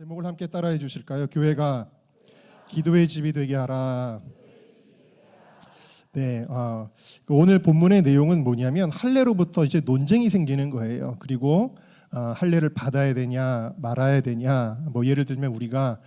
제목을 함께 따라해 주실까요? 교회가 기도의 집이 되게 하라. 네, 오늘 본문의 내용은 뭐냐면 할례로부터 이제 논쟁이 생기는 거예요. 그리고 할례를 받아야 되냐 말아야 되냐, 뭐 예를 들면 우리가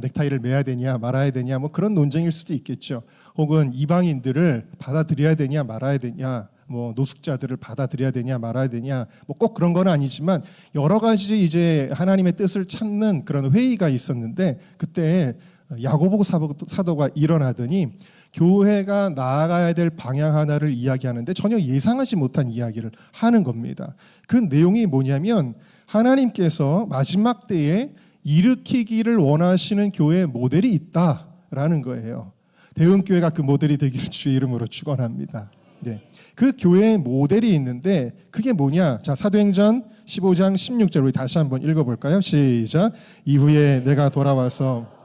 넥타이를 매야 되냐 말아야 되냐, 뭐 그런 논쟁일 수도 있겠죠. 혹은 이방인들을 받아들여야 되냐 말아야 되냐, 뭐 노숙자들을 받아들여야 되냐 말아야 되냐, 뭐 꼭 그런 건 아니지만 여러 가지 이제 하나님의 뜻을 찾는 그런 회의가 있었는데, 그때 야고보 사도가 일어나더니 교회가 나아가야 될 방향 하나를 이야기하는데 전혀 예상하지 못한 이야기를 하는 겁니다. 그 내용이 뭐냐면 하나님께서 마지막 때에 일으키기를 원하시는 교회의 모델이 있다라는 거예요. 대흥교회가 그 모델이 되기를 주의 이름으로 축원합니다. 네. 그 교회의 모델이 있는데 그게 뭐냐? 자, 사도행전 15장 16절 우리 다시 한번 읽어볼까요? 시작. 이후에 내가 돌아와서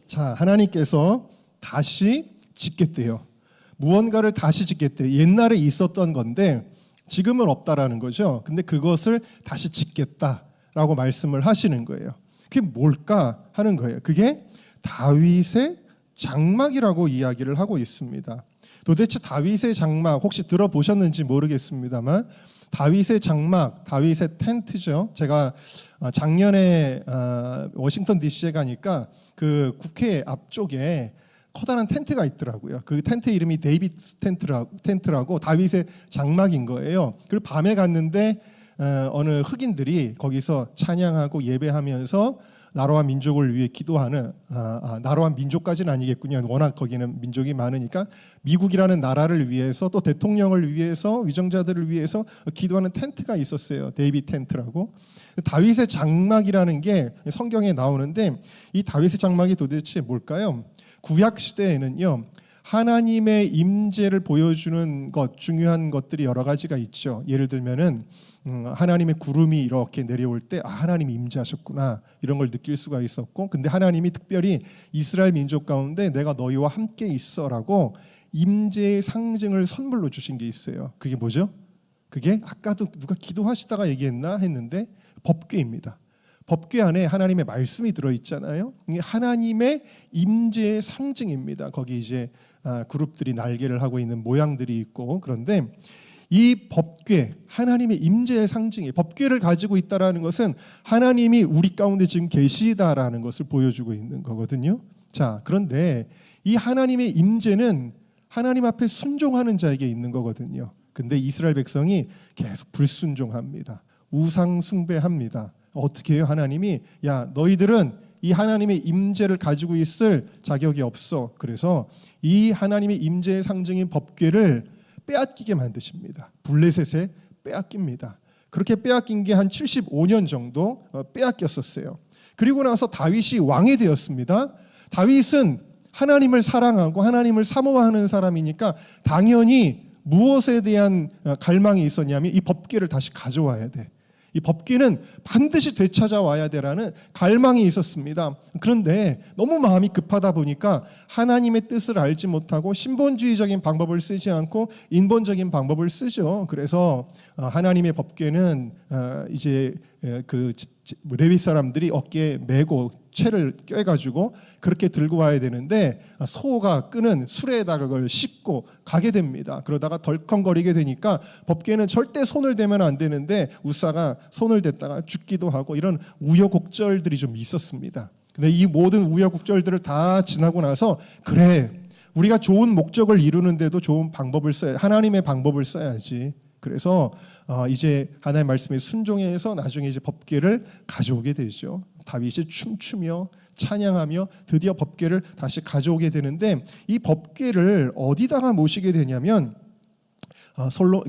자, 하나님께서 다시 짓겠대요. 무언가를 다시 짓겠대요. 옛날에 있었던 건데 지금은 없다라는 거죠. 근데 그것을 다시 짓겠다라고 말씀을 하시는 거예요. 그게 뭘까 하는 거예요. 그게 다윗의 장막이라고 이야기를 하고 있습니다. 도대체 다윗의 장막 혹시 들어보셨는지 모르겠습니다만 다윗의 장막, 다윗의 텐트죠. 제가 작년에 워싱턴 DC에 가니까 그 국회 앞쪽에 커다란 텐트가 있더라고요. 그 텐트 이름이 데이비드 텐트라고 다윗의 장막인 거예요. 그리고 밤에 갔는데 어느 흑인들이 거기서 찬양하고 예배하면서 나라와 민족을 위해 기도하는, 나라와 민족까지는 아니겠군요. 워낙 거기는 민족이 많으니까 미국이라는 나라를 위해서 또 대통령을 위해서 위정자들을 위해서 기도하는 텐트가 있었어요. 데이비드 텐트라고. 다윗의 장막이라는 게 성경에 나오는데 이 다윗의 장막이 도대체 뭘까요? 구약 시대에는요, 하나님의 임재를 보여주는 것, 중요한 것들이 여러 가지가 있죠. 예를 들면은 하나님의 구름이 이렇게 내려올 때 하나님이 임재하셨구나 이런 걸 느낄 수가 있었고, 근데 하나님이 특별히 이스라엘 민족 가운데 내가 너희와 함께 있어라고 임재의 상징을 선물로 주신 게 있어요. 그게 뭐죠? 그게 아까도 누가 기도하시다가 얘기했나 했는데 법궤입니다. 법궤 안에 하나님의 말씀이 들어있잖아요. 이게 하나님의 임재의 상징입니다. 거기 이제 그룹들이 날개를 하고 있는 모양들이 있고, 그런데 이 법궤, 하나님의 임재의 상징이, 법궤를 가지고 있다라는 것은 하나님이 우리 가운데 지금 계시다라는 것을 보여주고 있는 거거든요. 자, 그런데 이 하나님의 임재는 하나님 앞에 순종하는 자에게 있는 거거든요. 근데 이스라엘 백성이 계속 불순종합니다. 우상 숭배합니다. 어떻게 해요? 하나님이 야, 너희들은 이 하나님의 임재를 가지고 있을 자격이 없어. 그래서 이 하나님의 임재의 상징인 법궤를 빼앗기게 만드십니다. 블레셋에 빼앗깁니다. 그렇게 빼앗긴 게 한 75년 정도 빼앗겼었어요. 그리고 나서 다윗이 왕이 되었습니다. 다윗은 하나님을 사랑하고 하나님을 사모하는 사람이니까 당연히 무엇에 대한 갈망이 있었냐면 이 법궤를 다시 가져와야 돼. 이 법궤는 반드시 되찾아와야 되라는 갈망이 있었습니다. 그런데 너무 마음이 급하다 보니까 하나님의 뜻을 알지 못하고 신본주의적인 방법을 쓰지 않고 인본적인 방법을 쓰죠. 그래서 하나님의 법궤는 이제 그 레위 사람들이 어깨에 메고 채를 껴가지고 그렇게 들고 와야 되는데 소가 끄는 수레에다가 그걸 싣고 가게 됩니다. 그러다가 덜컹거리게 되니까 법궤는 절대 손을 대면 안 되는데 우사가 손을 댔다가 죽기도 하고 이런 우여곡절들이 좀 있었습니다. 근데 이 모든 우여곡절들을 다 지나고 나서 그래, 우리가 좋은 목적을 이루는데도 좋은 방법을 써야, 하나님의 방법을 써야지. 그래서 이제 하나님의 말씀에 순종해서 나중에 이제 법궤를 가져오게 되죠. 다윗이 춤추며 찬양하며 드디어 법궤를 다시 가져오게 되는데 이 법궤를 어디다가 모시게 되냐면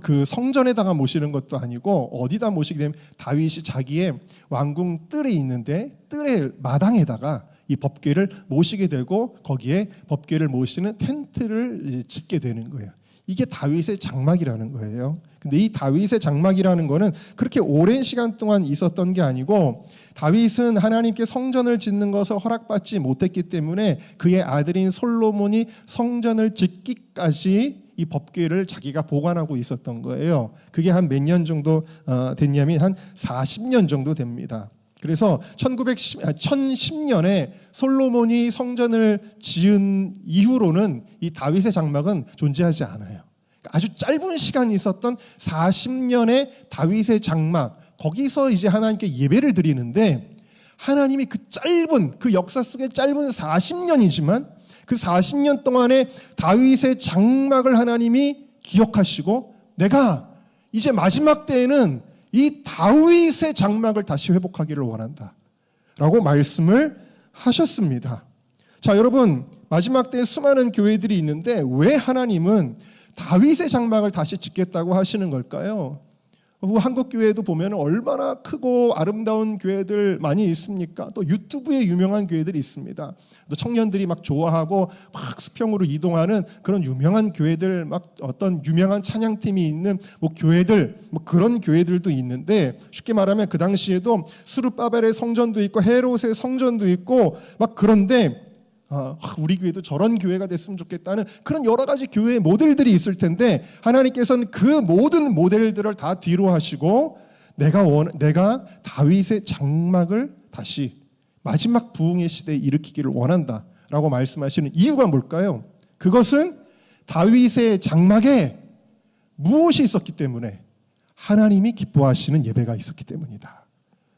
그 성전에다가 모시는 것도 아니고 어디다 모시게 되면 다윗이 자기의 왕궁 뜰에 있는데 뜰의 마당에다가 이 법궤를 모시게 되고 거기에 법궤를 모시는 텐트를 짓게 되는 거예요. 이게 다윗의 장막이라는 거예요. 근데 이 다윗의 장막이라는 거는 그렇게 오랜 시간 동안 있었던 게 아니고 다윗은 하나님께 성전을 짓는 것을 허락받지 못했기 때문에 그의 아들인 솔로몬이 성전을 짓기까지 이 법궤를 자기가 보관하고 있었던 거예요. 그게 한 몇 년 정도 됐냐면 한 40년 정도 됩니다. 그래서 1010년에 솔로몬이 성전을 지은 이후로는 이 다윗의 장막은 존재하지 않아요. 아주 짧은 시간이 있었던 40년의 다윗의 장막, 거기서 이제 하나님께 예배를 드리는데, 하나님이 그 역사 속에 짧은 40년이지만 그 40년 동안에 다윗의 장막을 하나님이 기억하시고, 내가 이제 마지막 때에는 이 다윗의 장막을 다시 회복하기를 원한다 라고 말씀을 하셨습니다. 자, 여러분, 마지막 때에 수많은 교회들이 있는데 왜 하나님은 다윗의 장막을 다시 짓겠다고 하시는 걸까요? 한국 교회도 보면 얼마나 크고 아름다운 교회들 많이 있습니까? 또 유튜브에 유명한 교회들이 있습니다. 또 청년들이 막 좋아하고 막 수평으로 이동하는 그런 유명한 교회들, 막 어떤 유명한 찬양팀이 있는 교회들, 그런 교회들도 있는데, 쉽게 말하면 그 당시에도 스룹바벨의 성전도 있고 헤롯의 성전도 있고 막 그런데, 우리 교회도 저런 교회가 됐으면 좋겠다는 그런 여러 가지 교회의 모델들이 있을 텐데, 하나님께서는 그 모든 모델들을 다 뒤로 하시고 내가 다윗의 장막을 다시 마지막 부흥의 시대에 일으키기를 원한다라고 말씀하시는 이유가 뭘까요? 그것은 다윗의 장막에 무엇이 있었기 때문에? 하나님이 기뻐하시는 예배가 있었기 때문이다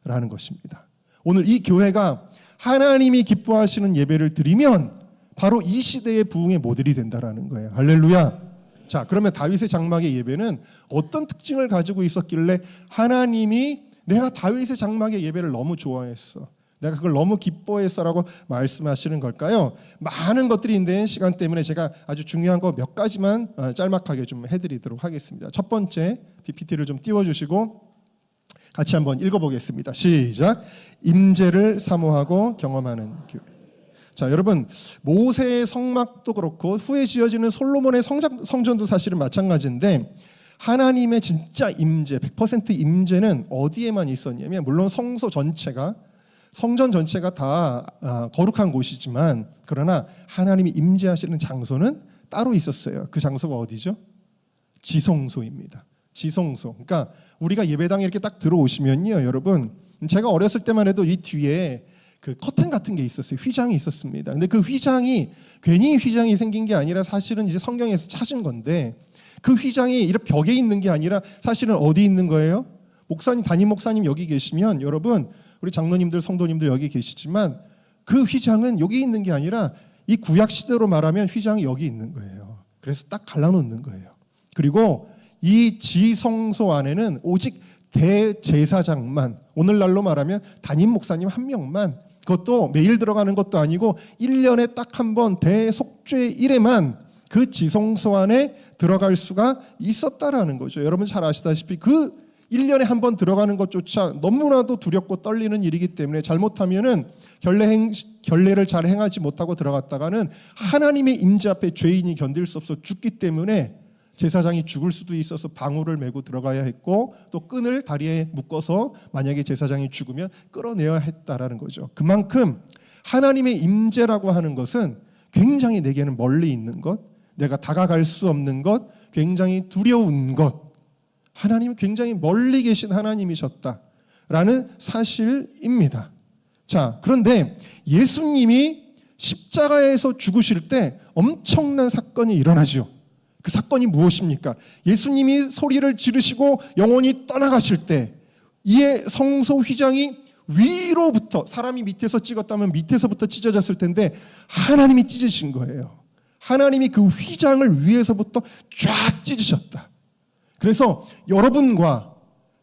라는 것입니다. 오늘 이 교회가 하나님이 기뻐하시는 예배를 드리면 바로 이 시대의 부흥의 모델이 된다라는 거예요. 할렐루야. 자, 그러면 다윗의 장막의 예배는 어떤 특징을 가지고 있었길래 하나님이 내가 다윗의 장막의 예배를 너무 좋아했어, 내가 그걸 너무 기뻐했어라고 말씀하시는 걸까요? 많은 것들이 있는데 시간 때문에 제가 아주 중요한 거 몇 가지만 짤막하게 좀 해드리도록 하겠습니다. 첫 번째, PPT를 좀 띄워주시고 같이 한번 읽어보겠습니다. 시작. 임재를 사모하고 경험하는 교회. 자, 여러분, 모세의 성막도 그렇고 후에 지어지는 솔로몬의 성전도 사실은 마찬가지인데, 하나님의 진짜 임재, 100% 임재는 어디에만 있었냐면, 물론 성전 전체가 다 거룩한 곳이지만, 그러나 하나님이 임재하시는 장소는 따로 있었어요. 그 장소가 어디죠? 지성소입니다. 지성소. 그러니까 우리가 예배당에 이렇게 딱 들어오시면요, 여러분, 제가 어렸을 때만 해도 이 뒤에 그 커튼 같은 게 있었어요. 휘장이 있었습니다. 근데 그 휘장이 괜히 휘장이 생긴 게 아니라 사실은 이제 성경에서 찾은 건데, 그 휘장이 이렇게 벽에 있는 게 아니라 사실은 어디 있는 거예요? 담임 목사님 여기 계시면, 여러분, 우리 장로님들, 성도님들 여기 계시지만, 그 휘장은 여기 있는 게 아니라 이 구약 시대로 말하면 휘장이 여기 있는 거예요. 그래서 딱 갈라놓는 거예요. 그리고 이 지성소 안에는 오직 대제사장만, 오늘날로 말하면 담임 목사님 한 명만, 그것도 매일 들어가는 것도 아니고 1년에 딱 한 번 대속죄일에만 그 지성소 안에 들어갈 수가 있었다라는 거죠. 여러분 잘 아시다시피 그 1년에 한 번 들어가는 것조차 너무나도 두렵고 떨리는 일이기 때문에, 잘못하면은 결례를 잘 행하지 못하고 들어갔다가는 하나님의 임재 앞에 죄인이 견딜 수 없어 죽기 때문에 제사장이 죽을 수도 있어서 방울을 메고 들어가야 했고, 또 끈을 다리에 묶어서 만약에 제사장이 죽으면 끌어내야 했다라는 거죠. 그만큼 하나님의 임재라고 하는 것은 굉장히 내게는 멀리 있는 것, 내가 다가갈 수 없는 것, 굉장히 두려운 것, 하나님이 굉장히 멀리 계신 하나님이셨다라는 사실입니다. 자, 그런데 예수님이 십자가에서 죽으실 때 엄청난 사건이 일어나죠. 그 사건이 무엇입니까? 예수님이 소리를 지르시고 영원히 떠나가실 때 이에 성소 휘장이 위로부터, 사람이 밑에서 찍었다면 밑에서부터 찢어졌을 텐데 하나님이 찢으신 거예요. 하나님이 그 휘장을 위에서부터 쫙 찢으셨다. 그래서 여러분과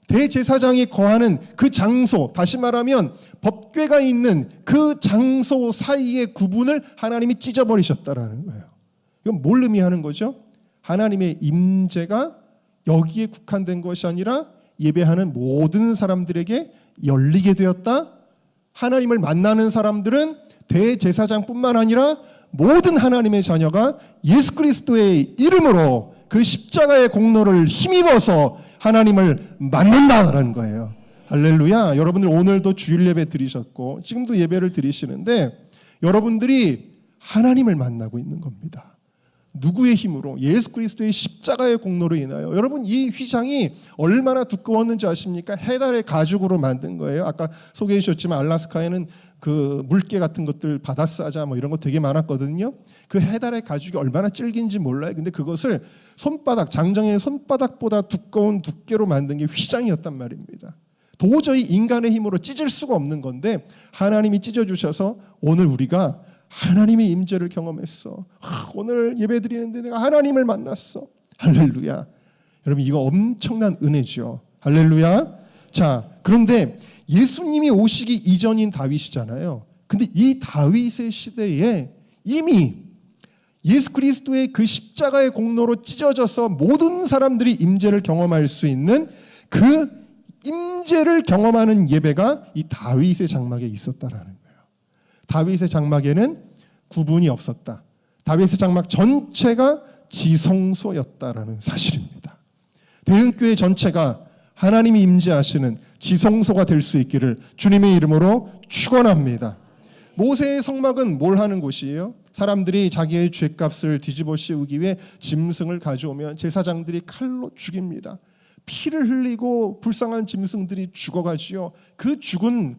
대제사장이 거하는 그 장소, 다시 말하면 법궤가 있는 그 장소 사이의 구분을 하나님이 찢어버리셨다라는 거예요. 이건 뭘 의미하는 거죠? 하나님의 임재가 여기에 국한된 것이 아니라 예배하는 모든 사람들에게 열리게 되었다. 하나님을 만나는 사람들은 대제사장뿐만 아니라 모든 하나님의 자녀가 예수 그리스도의 이름으로 그 십자가의 공로를 힘입어서 하나님을 만난다는 거예요. 할렐루야. 여러분들 오늘도 주일 예배 드리셨고 지금도 예배를 드리시는데 여러분들이 하나님을 만나고 있는 겁니다. 누구의 힘으로? 예수 그리스도의 십자가의 공로로 인하여. 여러분, 이 휘장이 얼마나 두꺼웠는지 아십니까? 해달의 가죽으로 만든 거예요. 아까 소개해 주셨지만 알라스카에는 그 물개 같은 것들, 바다사자 뭐 이런 거 되게 많았거든요. 그 해달의 가죽이 얼마나 질긴지 몰라요. 근데 그것을 손바닥, 장정의 손바닥보다 두꺼운 두께로 만든 게 휘장이었단 말입니다. 도저히 인간의 힘으로 찢을 수가 없는 건데 하나님이 찢어주셔서 오늘 우리가 하나님의 임재를 경험했어. 오늘 예배드리는데 내가 하나님을 만났어. 할렐루야. 여러분, 이거 엄청난 은혜죠. 할렐루야. 자, 그런데 예수님이 오시기 이전인 다윗이잖아요. 근데 이 다윗의 시대에 이미 예수 그리스도의 그 십자가의 공로로 찢어져서 모든 사람들이 임재를 경험할 수 있는 그 임재를 경험하는 예배가 이 다윗의 장막에 있었다라는 거예요. 다윗의 장막에는 구분이 없었다. 다윗의 장막 전체가 지성소였다라는 사실입니다. 대흥교회 전체가 하나님이 임재하시는 지성소가 될 수 있기를 주님의 이름으로 축원합니다. 모세의 성막은 뭘 하는 곳이에요? 사람들이 자기의 죄값을 뒤집어 씌우기 위해 짐승을 가져오면 제사장들이 칼로 죽입니다. 피를 흘리고 불쌍한 짐승들이 죽어가지요. 그 죽은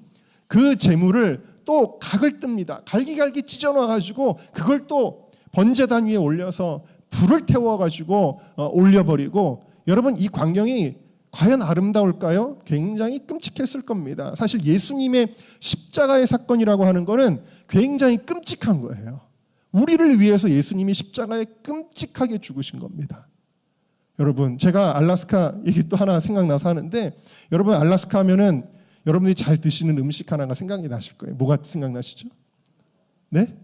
그 재물을 또 각을 뜹니다. 갈기갈기 찢어놔가지고 그걸 또 번제단 위에 올려서 불을 태워가지고 올려버리고. 여러분, 이 광경이 과연 아름다울까요? 굉장히 끔찍했을 겁니다. 사실 예수님의 십자가의 사건이라고 하는 거는 굉장히 끔찍한 거예요. 우리를 위해서 예수님이 십자가에 끔찍하게 죽으신 겁니다. 여러분, 제가 알라스카 얘기 또 하나 생각나서 하는데, 여러분 알라스카 하면은 여러분들이 잘 드시는 음식 하나가 생각이 나실 거예요. 뭐가 생각나시죠? 네?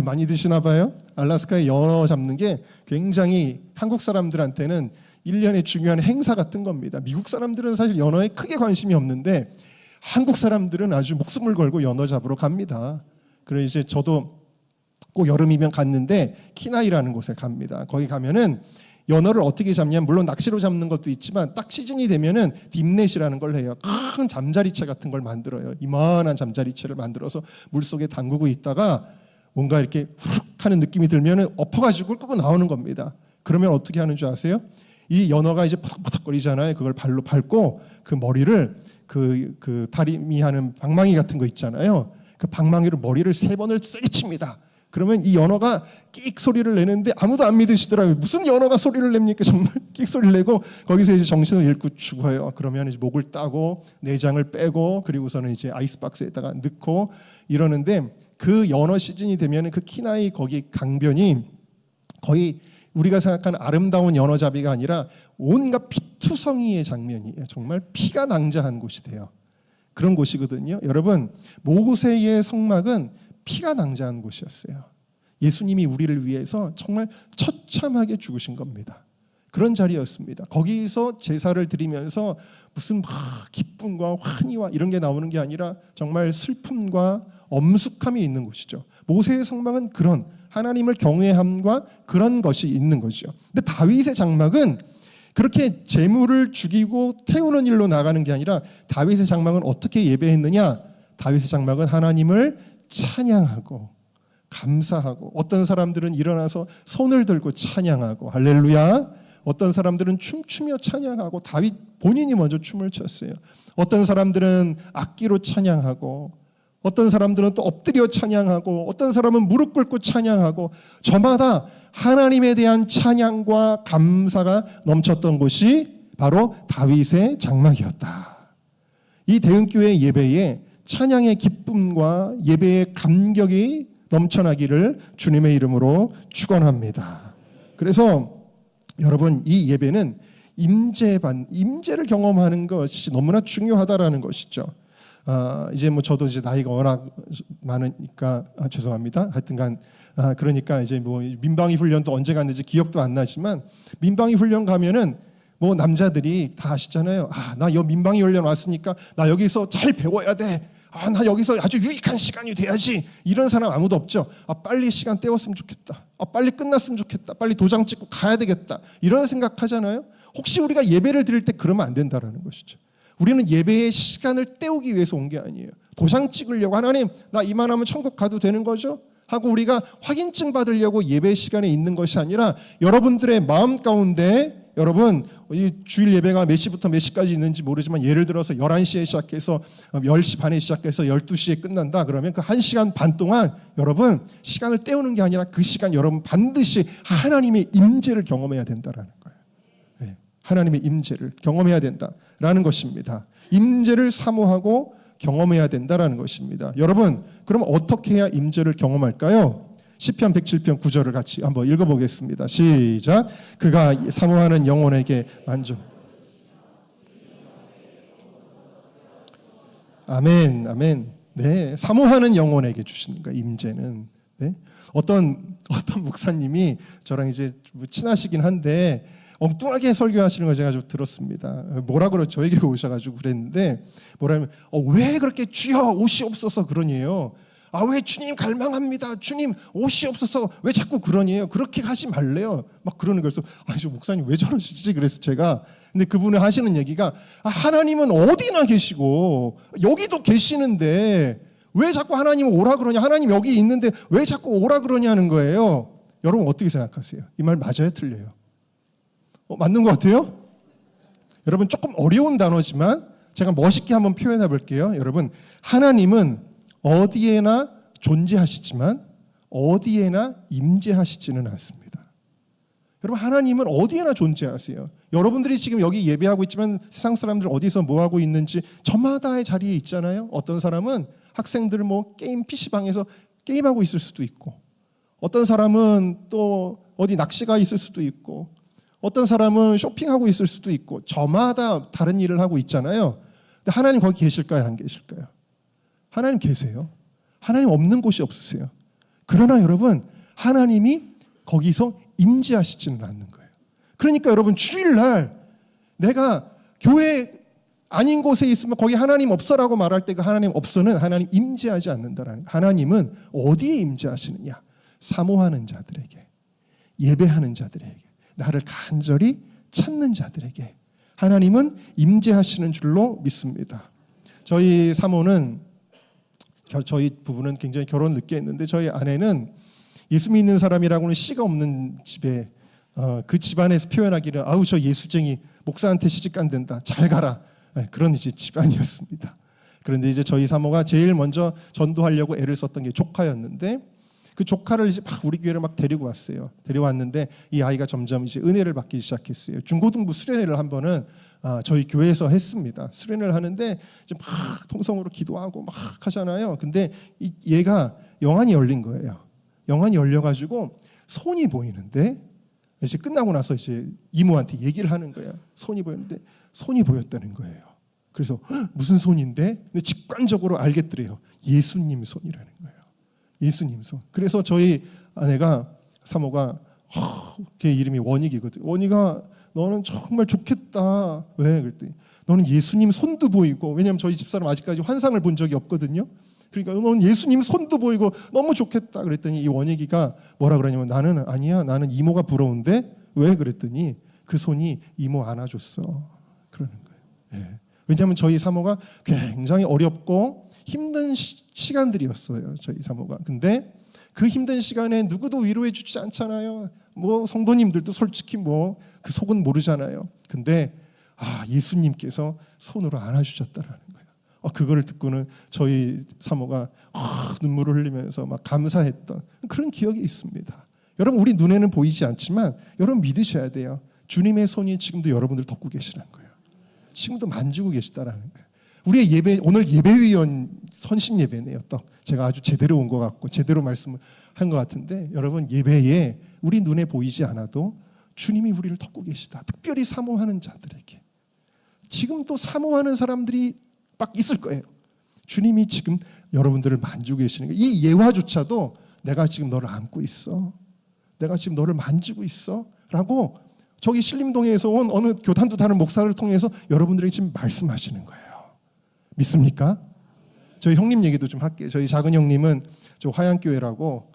많이 드시나 봐요. 알라스카에 연어 잡는 게 굉장히 한국 사람들한테는 1년의 중요한 행사 같은 겁니다. 미국 사람들은 사실 연어에 크게 관심이 없는데 한국 사람들은 아주 목숨을 걸고 연어 잡으러 갑니다. 그래서 이제 저도 꼭 여름이면 갔는데 키나이라는 곳에 갑니다. 거기 가면은 연어를 어떻게 잡냐면, 물론 낚시로 잡는 것도 있지만 딱 시즌이 되면은 딥넷이라는 걸 해요. 큰 잠자리채 같은 걸 만들어요. 이만한 잠자리채를 만들어서 물속에 담그고 있다가 뭔가 이렇게 후룩 하는 느낌이 들면은 엎어가지고 끄고 나오는 겁니다. 그러면 어떻게 하는 줄 아세요? 이 연어가 이제 퍼덕퍼덕거리잖아요. 그걸 발로 밟고 그 머리를 그 다리미 하는 방망이 같은 거 있잖아요. 그 방망이로 머리를 3번을 세게 칩니다. 그러면 이 연어가 끽 소리를 내는데 아무도 안 믿으시더라고요. 무슨 연어가 소리를 냅니까? 정말 끽 소리를 내고 거기서 이제 정신을 잃고 죽어요. 그러면 이제 목을 따고 내장을 빼고 그리고서는 이제 아이스박스에다가 넣고 이러는데, 그 연어 시즌이 되면 그 키나이 거기 강변이 거의 우리가 생각하는 아름다운 연어잡이가 아니라 온갖 피투성이의 장면이에요. 정말 피가 낭자한 곳이 돼요. 그런 곳이거든요. 여러분, 모세의 성막은 피가 낭자한 곳이었어요. 예수님이 우리를 위해서 정말 처참하게 죽으신 겁니다. 그런 자리였습니다. 거기서 제사를 드리면서 무슨 막 기쁨과 환희와 이런 게 나오는 게 아니라 정말 슬픔과 엄숙함이 있는 곳이죠. 모세의 성막은 그런 하나님을 경외함과 그런 것이 있는 거죠. 근데 다윗의 장막은 그렇게 제물을 죽이고 태우는 일로 나가는 게 아니라, 다윗의 장막은 어떻게 예배했느냐? 다윗의 장막은 하나님을 찬양하고 감사하고, 어떤 사람들은 일어나서 손을 들고 찬양하고 할렐루야, 어떤 사람들은 춤추며 찬양하고, 다윗 본인이 먼저 춤을 췄어요. 어떤 사람들은 악기로 찬양하고, 어떤 사람들은 또 엎드려 찬양하고, 어떤 사람은 무릎 꿇고 찬양하고, 저마다 하나님에 대한 찬양과 감사가 넘쳤던 곳이 바로 다윗의 장막이었다. 이 대흥교회 예배에 찬양의 기쁨과 예배의 감격이 넘쳐나기를 주님의 이름으로 축원합니다. 그래서 여러분, 이 예배는 임재를 경험하는 것이 너무나 중요하다라는 것이죠. 이제 뭐 저도 이제 나이가 워낙 많으니까 죄송합니다. 하여튼간 그러니까 이제 뭐 민방위 훈련도 언제 갔는지 기억도 안 나지만, 민방위 훈련 가면은 뭐 남자들이 다 아시잖아요. 나 여기 민방위 훈련 왔으니까 나 여기서 잘 배워야 돼. 나 여기서 아주 유익한 시간이 돼야지. 이런 사람 아무도 없죠. 빨리 시간 때웠으면 좋겠다. 빨리 끝났으면 좋겠다. 빨리 도장 찍고 가야 되겠다. 이런 생각하잖아요. 혹시 우리가 예배를 드릴 때 그러면 안 된다라는 것이죠. 우리는 예배의 시간을 때우기 위해서 온 게 아니에요. 도장 찍으려고, 하나님 나 이만하면 천국 가도 되는 거죠? 하고 우리가 확인증 받으려고 예배 시간에 있는 것이 아니라 여러분들의 마음 가운데 여러분 이 주일 예배가 몇 시부터 몇 시까지 있는지 모르지만 예를 들어서 11시에 시작해서 10시 반에 시작해서 12시에 끝난다 그러면 그 1시간 반 동안 여러분 시간을 때우는 게 아니라 그 시간 여러분 반드시 하나님의 임재를 경험해야 된다라는 거예요. 네, 하나님의 임재를 경험해야 된다라는 것입니다. 임재를 사모하고 경험해야 된다라는 것입니다. 여러분 그럼 어떻게 해야 임재를 경험할까요? 시편 107편 9절을 같이 한번 읽어보겠습니다. 시작. 그가 사모하는 영혼에게 만족. 아멘, 아멘. 네, 사모하는 영혼에게 주시는 거예요. 임재는. 네? 어떤 목사님이 저랑 이제 친하시긴 한데 엉뚱하게 설교하시는 거 제가 좀 들었습니다. 뭐라 그러죠? 저에게 오셔가지고 그랬는데 뭐라면 왜 그렇게 주여 옷이 없어서 그러니에요. 왜 주님 갈망합니다. 주님 옷이 없어서 왜 자꾸 그러니에요. 그렇게 하지 말래요. 막 그러는 거였어. 저 목사님 왜 저러시지? 그래서 제가 근데 그분이 하시는 얘기가 하나님은 어디나 계시고 여기도 계시는데 왜 자꾸 하나님 오라 그러냐? 하나님 여기 있는데 왜 자꾸 오라 그러냐는 거예요. 여러분 어떻게 생각하세요? 이 말 맞아요? 틀려요? 맞는 것 같아요? 여러분 조금 어려운 단어지만 제가 멋있게 한번 표현해 볼게요. 여러분 하나님은 어디에나 존재하시지만 어디에나 임재하시지는 않습니다. 여러분 하나님은 어디에나 존재하세요. 여러분들이 지금 여기 예배하고 있지만 세상 사람들 어디서 뭐 하고 있는지 저마다의 자리에 있잖아요. 어떤 사람은 학생들 게임 PC방에서 게임하고 있을 수도 있고 어떤 사람은 또 어디 낚시가 있을 수도 있고 어떤 사람은 쇼핑하고 있을 수도 있고 저마다 다른 일을 하고 있잖아요. 근데 하나님 거기 계실까요? 안 계실까요? 하나님 계세요. 하나님 없는 곳이 없으세요. 그러나 여러분 하나님이 거기서 임재하시지는 않는 거예요. 그러니까 여러분 주일날 내가 교회 아닌 곳에 있으면 거기 하나님 없어라고 말할 때 그 하나님 없어는 하나님 임재하지 않는다라는 거예요. 하나님은 어디에 임재하시느냐? 사모하는 자들에게, 예배하는 자들에게, 나를 간절히 찾는 자들에게 하나님은 임재하시는 줄로 믿습니다. 저희 사모는 저희 부부는 굉장히 결혼 늦게 했는데 저희 아내는 예수 믿는 사람이라고는 씨가 없는 집에 그 집안에서 표현하기를 저 예수쟁이 목사한테 시집 간댄다 잘 가라 그런 이제 집안이었습니다. 그런데 이제 저희 사모가 제일 먼저 전도하려고 애를 썼던 게 조카였는데 그 조카를 이제 막 우리 교회를 막 데리고 왔어요. 데려왔는데 이 아이가 점점 이제 은혜를 받기 시작했어요. 중고등부 수련회를 한 번은 저희 교회에서 했습니다. 수련회를 하는데 이제 막 통성으로 기도하고 막 하잖아요. 근데 얘가 영안이 열린 거예요. 영안이 열려가지고 손이 보이는데 이제 끝나고 나서 이제 이모한테 얘기를 하는 거예요. 손이 보였는데 손이 보였다는 거예요. 그래서 무슨 손인데? 근데 직관적으로 알겠더래요. 예수님 손이라는 거예요. 예수님 손. 그래서 저희 아내가 사모가 걔 이름이 원익이거든. 원익아 너는 정말 좋겠다. 왜? 그랬더니 너는 예수님 손도 보이고 왜냐하면 저희 집사람 아직까지 환상을 본 적이 없거든요. 그러니까 너는 예수님 손도 보이고 너무 좋겠다. 그랬더니 이 원익이가 뭐라 그러냐면 나는 아니야. 나는 이모가 부러운데 왜? 그랬더니 그 손이 이모 안아줬어. 그러는 거예요. 네. 왜냐하면 저희 사모가 굉장히 어렵고 힘든 시간들이었어요. 저희 사모가. 근데 그 힘든 시간에 누구도 위로해 주지 않잖아요. 성도님들도 솔직히 그 속은 모르잖아요. 근데 예수님께서 손으로 안아주셨다라는 거예요. 그거를 듣고는 저희 사모가 눈물을 흘리면서 막 감사했던 그런 기억이 있습니다. 여러분 우리 눈에는 보이지 않지만 여러분 믿으셔야 돼요. 주님의 손이 지금도 여러분들 덮고 계시는 거예요. 지금도 만지고 계시다라는 거예요. 우리의 예배 오늘 예배위원 선심 예배네요. 제가 아주 제대로 온 것 같고 제대로 말씀을 한 것 같은데 여러분 예배에 우리 눈에 보이지 않아도 주님이 우리를 덮고 계시다. 특별히 사모하는 자들에게 지금도 사모하는 사람들이 막 있을 거예요. 주님이 지금 여러분들을 만지고 계시는 거예요. 이 예화조차도 내가 지금 너를 안고 있어. 내가 지금 너를 만지고 있어. 라고 저기 신림동에서 온 어느 교단도 다른 목사를 통해서 여러분들에게 지금 말씀하시는 거예요. 믿습니까? 저희 형님 얘기도 좀 할게요. 저희 작은 형님은 저 화양교회라고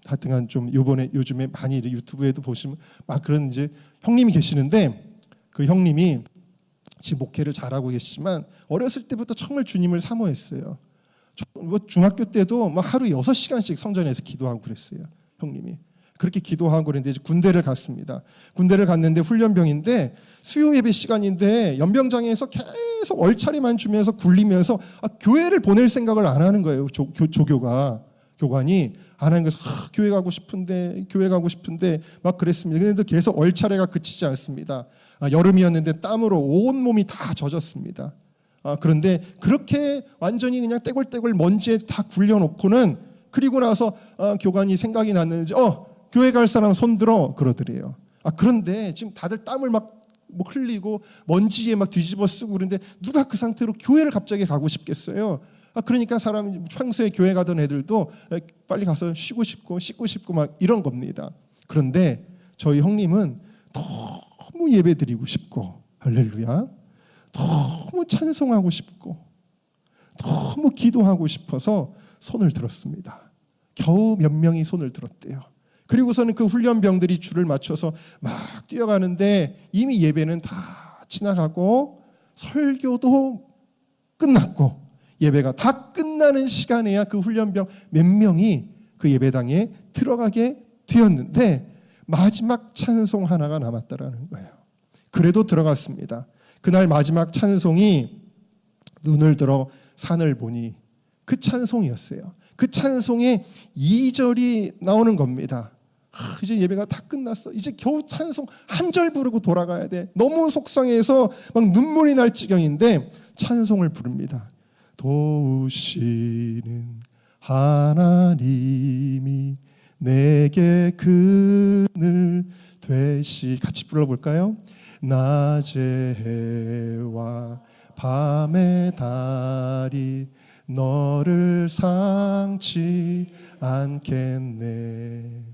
하여튼간 좀 요즘에 많이 유튜브에도 보시면 막 그런 이제 형님이 계시는데 그 형님이 지금 목회를 잘하고 계시지만 어렸을 때부터 정말 주님을 사모했어요. 뭐 중학교 때도 막 하루 6시간씩 성전에서 기도하고 그랬어요. 형님이. 그렇게 기도하고 그랬는데 이제 군대를 갔습니다. 군대를 갔는데 훈련병인데 수요 예배 시간인데 연병장에서 계속 얼차리만 주면서 굴리면서 교회를 보낼 생각을 안 하는 거예요. 조교가 교관이 안 하는 거예요. 교회 가고 싶은데 막 그랬습니다. 그런데 계속 얼차례가 그치지 않습니다. 여름이었는데 땀으로 온 몸이 다 젖었습니다. 그런데 그렇게 완전히 그냥 떼굴떼굴 먼지에 다 굴려놓고는 그리고 나서 교관이 생각이 났는지 교회 갈 사람 손들어 그러더래요. 그런데 지금 다들 땀을 막 흘리고 먼지에 막 뒤집어 쓰고 그런데 누가 그 상태로 교회를 갑자기 가고 싶겠어요. 그러니까 사람이 평소에 교회 가던 애들도 빨리 가서 쉬고 싶고 씻고 싶고 막 이런 겁니다. 그런데 저희 형님은 너무 예배 드리고 싶고 할렐루야 너무 찬송하고 싶고 너무 기도하고 싶어서 손을 들었습니다. 겨우 몇 명이 손을 들었대요. 그리고서는 그 훈련병들이 줄을 맞춰서 막 뛰어가는데 이미 예배는 다 지나가고 설교도 끝났고 예배가 다 끝나는 시간에야 그 훈련병 몇 명이 그 예배당에 들어가게 되었는데 마지막 찬송 하나가 남았다라는 거예요. 그래도 들어갔습니다. 그날 마지막 찬송이 눈을 들어 산을 보니 그 찬송이었어요. 그 찬송의 2절이 나오는 겁니다. 이제 예배가 다 끝났어. 이제 겨우 찬송 한 절 부르고 돌아가야 돼. 너무 속상해서 막 눈물이 날 지경인데 찬송을 부릅니다. 도우시는 하나님이 내게 그늘 되시. 같이 불러볼까요? 낮의 해와 밤의 달이 너를 상치 않겠네.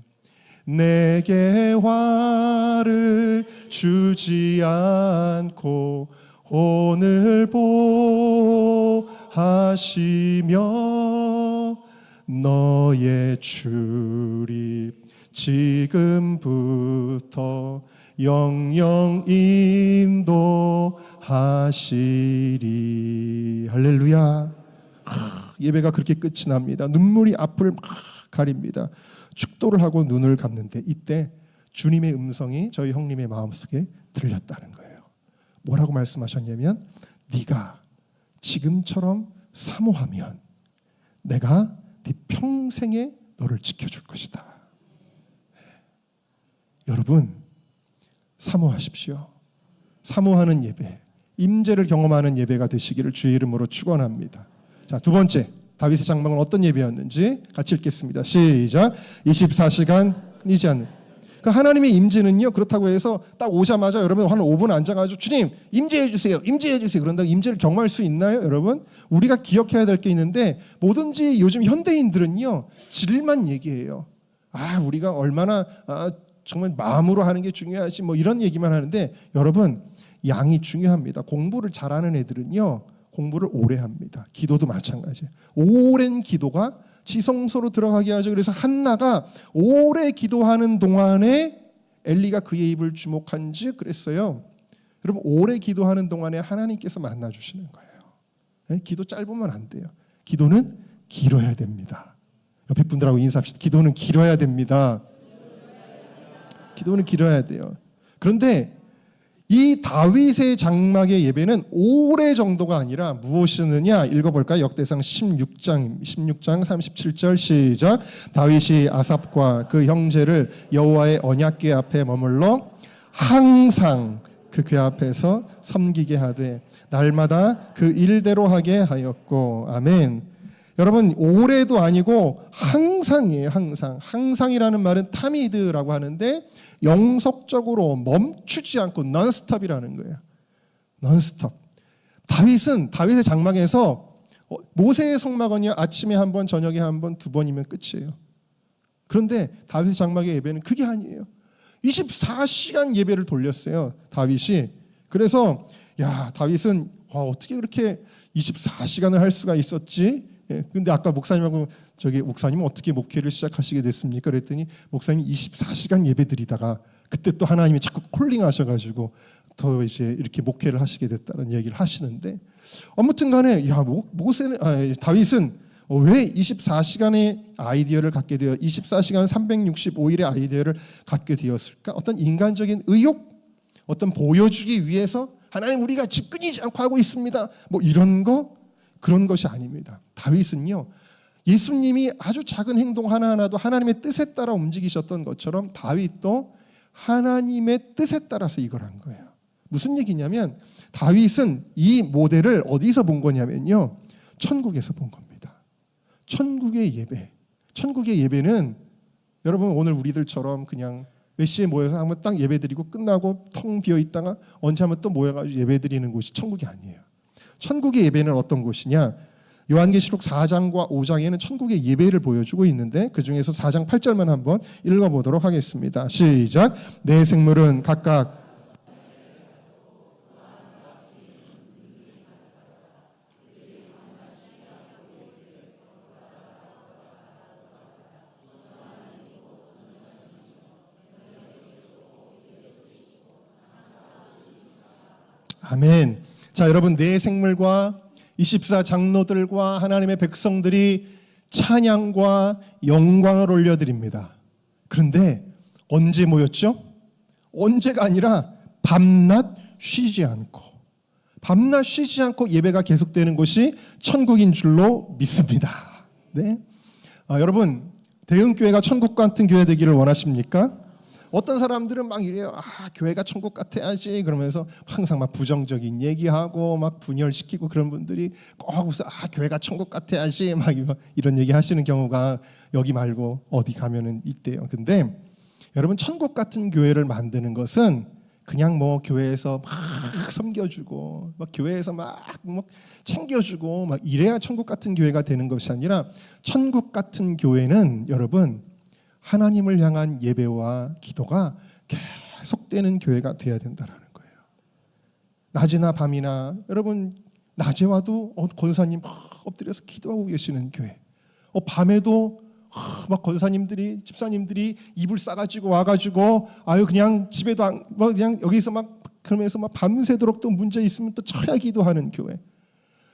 내게 화를 주지 않고 오늘 보하시며 너의 출입 지금부터 영영 인도하시리. 할렐루야. 예배가 그렇게 끝이 납니다. 눈물이 앞을 막 가립니다. 축도를 하고 눈을 감는데 이때 주님의 음성이 저희 형님의 마음속에 들렸다는 거예요. 뭐라고 말씀하셨냐면 네가 지금처럼 사모하면 내가 네 평생에 너를 지켜줄 것이다. 여러분 사모하십시오. 사모하는 예배, 임재를 경험하는 예배가 되시기를 주의 이름으로 축원합니다. 자, 두 번째, 다윗의 장막은 어떤 예배였는지 같이 읽겠습니다. 시작. 24시간 끊이지 않는. 하나님의 임재는요, 그렇다고 해서 딱 오자마자 여러분 한 5분 앉아가지고 주님 임재해 주세요, 임재해 주세요. 그런다고 임재를 경험할 수 있나요, 여러분? 우리가 기억해야 될 게 있는데 뭐든지 요즘 현대인들은요 질만 얘기해요. 우리가 얼마나 정말 마음으로 하는 게 중요하지 뭐 이런 얘기만 하는데 여러분 양이 중요합니다. 공부를 잘하는 애들은요 공부를 오래 합니다. 기도도 마찬가지예요. 오랜 기도가 지성소로 들어가게 하죠. 그래서 한나가 오래 기도하는 동안에 엘리가 그의 입을 주목한즉 그랬어요. 여러분 오래 기도하는 동안에 하나님께서 만나주시는 거예요. 네? 기도 짧으면 안 돼요. 기도는 길어야 됩니다. 옆에 분들하고 인사합시다. 기도는 길어야 됩니다. 기도는 길어야 돼요. 그런데 이 다윗의 장막의 예배는 오래 정도가 아니라 무엇이느냐 읽어볼까요? 역대상 16장 37절 시작. 다윗이 아삽과 그 형제를 여호와의 언약궤 앞에 머물러 항상 그 궤 앞에서 섬기게 하되 날마다 그 일대로 하게 하였고. 아멘. 여러분 올해도 아니고 항상이에요. 항상이라는 말은 타미드라고 하는데 영속적으로 멈추지 않고 non-stop이라는 거예요. non-stop. 다윗은 다윗의 장막에서 모세의 성막은요 아침에 한 번, 저녁에 한 번, 두 번이면 끝이에요. 그런데 다윗의 장막의 예배는 그게 아니에요. 24시간 예배를 돌렸어요, 다윗이. 그래서 다윗은 어떻게 그렇게 24시간을 할 수가 있었지? 근데 아까 목사님하고 목사님은 어떻게 목회를 시작하시게 됐습니까? 그랬더니 목사님이 24시간 예배드리다가 그때 또 하나님이 자꾸 콜링하셔가지고 더 이제 이렇게 목회를 하시게 됐다는 얘기를 하시는데 아무튼간에 다윗은 왜 24시간의 아이디어를 갖게 되어 24시간 365일의 아이디어를 갖게 되었을까? 어떤 인간적인 의욕, 어떤 보여주기 위해서 하나님 우리가 집 끊이지 않고 하고 있습니다. 뭐 이런 거 그런 것이 아닙니다. 다윗은요. 예수님이 아주 작은 행동 하나하나도 하나님의 뜻에 따라 움직이셨던 것처럼 다윗도 하나님의 뜻에 따라서 이걸 한 거예요. 무슨 얘기냐면 다윗은 이 모델을 어디서 본 거냐면요. 천국에서 본 겁니다. 천국의 예배. 천국의 예배는 여러분 오늘 우리들처럼 그냥 몇 시에 모여서 한번 딱 예배 드리고 끝나고 텅 비어 있다가 언제 한번 또 모여가지고 예배 드리는 곳이 천국이 아니에요. 천국의 예배는 어떤 곳이냐? 요한계시록 4장과 5장에는 천국의 예배를 보여주고 있는데 그 중에서 4장 8절만 한번 읽어보도록 하겠습니다. 시작. 내 생물은 각각 아멘. 자, 여러분 내 생물과 24 장로들과 하나님의 백성들이 찬양과 영광을 올려드립니다. 그런데 언제 모였죠? 언제가 아니라 밤낮 쉬지 않고 예배가 계속되는 곳이 천국인 줄로 믿습니다. 네. 여러분 대흥교회가 천국 같은 교회 되기를 원하십니까? 어떤 사람들은 막 이래요. 교회가 천국 같아야지 그러면서 항상 막 부정적인 얘기하고 막 분열시키고 그런 분들이 꼭 웃어. 교회가 천국 같아야지 막 이런 얘기 하시는 경우가 여기 말고 어디 가면은 있대요. 근데 여러분 천국 같은 교회를 만드는 것은 그냥 뭐 교회에서 막 섬겨주고 막 교회에서 막 챙겨주고 막 이래야 천국 같은 교회가 되는 것이 아니라 천국 같은 교회는 여러분 하나님을 향한 예배와 기도가 계속되는 교회가 되어야 된다는 거예요. 낮이나 밤이나 여러분 낮에 와도 권사님 막 엎드려서 기도하고 계시는 교회. 밤에도 막 권사님들이 집사님들이 이불 싸가지고 와가지고 그냥 집에도 그냥 여기서 막 그러면서 막 밤새도록 또 문제 있으면 또 철야 기도하는 교회.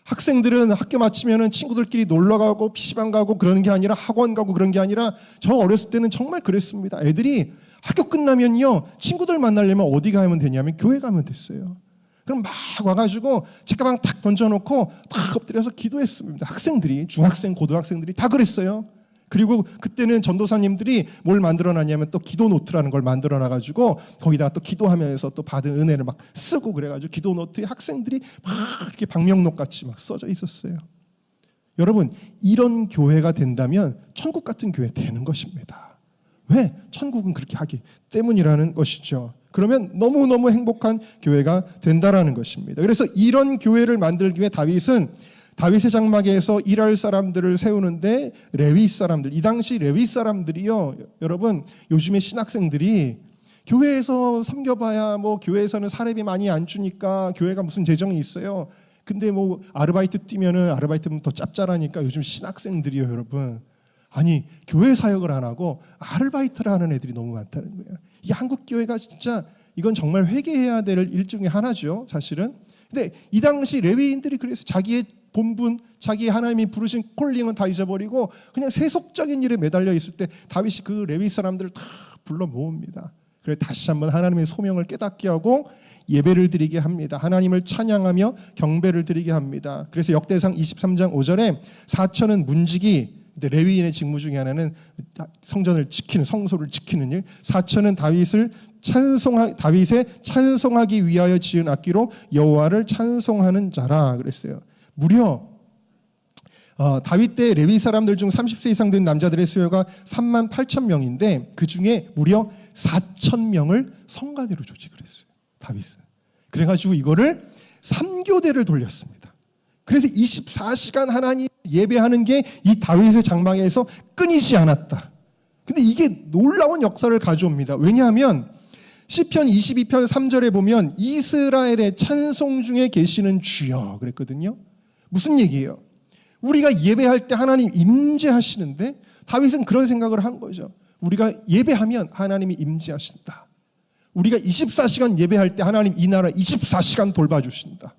학생들은 학교 마치면은 친구들끼리 놀러 가고 PC방 가고 그러는 게 아니라 학원 가고 그런 게 아니라 저 어렸을 때는 정말 그랬습니다. 애들이 학교 끝나면요 친구들 만나려면 어디 가면 되냐면 교회 가면 됐어요. 그럼 막 와가지고 책가방 탁 던져놓고 탁 엎드려서 기도했습니다. 학생들이 중학생 고등학생들이 다 그랬어요. 그리고 그때는 전도사님들이 뭘 만들어놨냐면 또 기도 노트라는 걸 만들어놔가지고 거기다가 또 기도하면서 또 받은 은혜를 막 쓰고 그래가지고 기도 노트에 학생들이 막 이렇게 방명록 같이 막 써져 있었어요. 여러분 이런 교회가 된다면 천국 같은 교회 되는 것입니다. 왜? 천국은 그렇게 하기 때문이라는 것이죠. 그러면 너무너무 행복한 교회가 된다라는 것입니다. 그래서 이런 교회를 만들기 위해 다윗의 장막에서 일할 사람들을 세우는데 레위 사람들, 이 당시 레위 사람들이요, 여러분 요즘의 신학생들이 교회에서 섬겨봐야 뭐 교회에서는 사례비 많이 안 주니까 교회가 무슨 재정이 있어요. 근데 뭐 아르바이트 뛰면은 아르바이트는 더 짭짤하니까 요즘 신학생들이요, 여러분. 아니 교회 사역을 안 하고 아르바이트를 하는 애들이 너무 많다는 거예요. 이 한국 교회가 진짜 이건 정말 회개해야 될 일 중에 하나죠, 사실은. 근데 이 당시 레위인들이 그래서 자기의 본분, 자기 하나님이 부르신 콜링은 다 잊어버리고 그냥 세속적인 일에 매달려 있을 때 다윗이 그 레위 사람들을 다 불러 모읍니다. 그래서 다시 한번 하나님의 소명을 깨닫게 하고 예배를 드리게 합니다. 하나님을 찬양하며 경배를 드리게 합니다. 그래서 역대상 23장 5절에 4천은 문지기, 레위인의 직무 중에 하나는 성전을 지키는, 성소를 지키는 일, 4천은 다윗의 찬송하기 위하여 지은 악기로 여호와를 찬송하는 자라 그랬어요. 무려 다윗 때 레위 사람들 중 30세 이상 된 남자들의 수요가 3만 8천 명인데 그 중에 무려 4천 명을 성가대로 조직을 했어요. 다윗은. 그래가지고 이거를 3교대를 돌렸습니다. 그래서 24시간 하나님 예배하는 게 이 다윗의 장막에서 끊이지 않았다. 근데 이게 놀라운 역사를 가져옵니다. 왜냐하면 시편 22편 3절에 보면 이스라엘의 찬송 중에 계시는 주여 그랬거든요. 무슨 얘기예요? 우리가 예배할 때 하나님 임재하시는데 다윗은 그런 생각을 한 거죠. 우리가 예배하면 하나님이 임재하신다. 우리가 24시간 예배할 때 하나님 이 나라 24시간 돌봐주신다.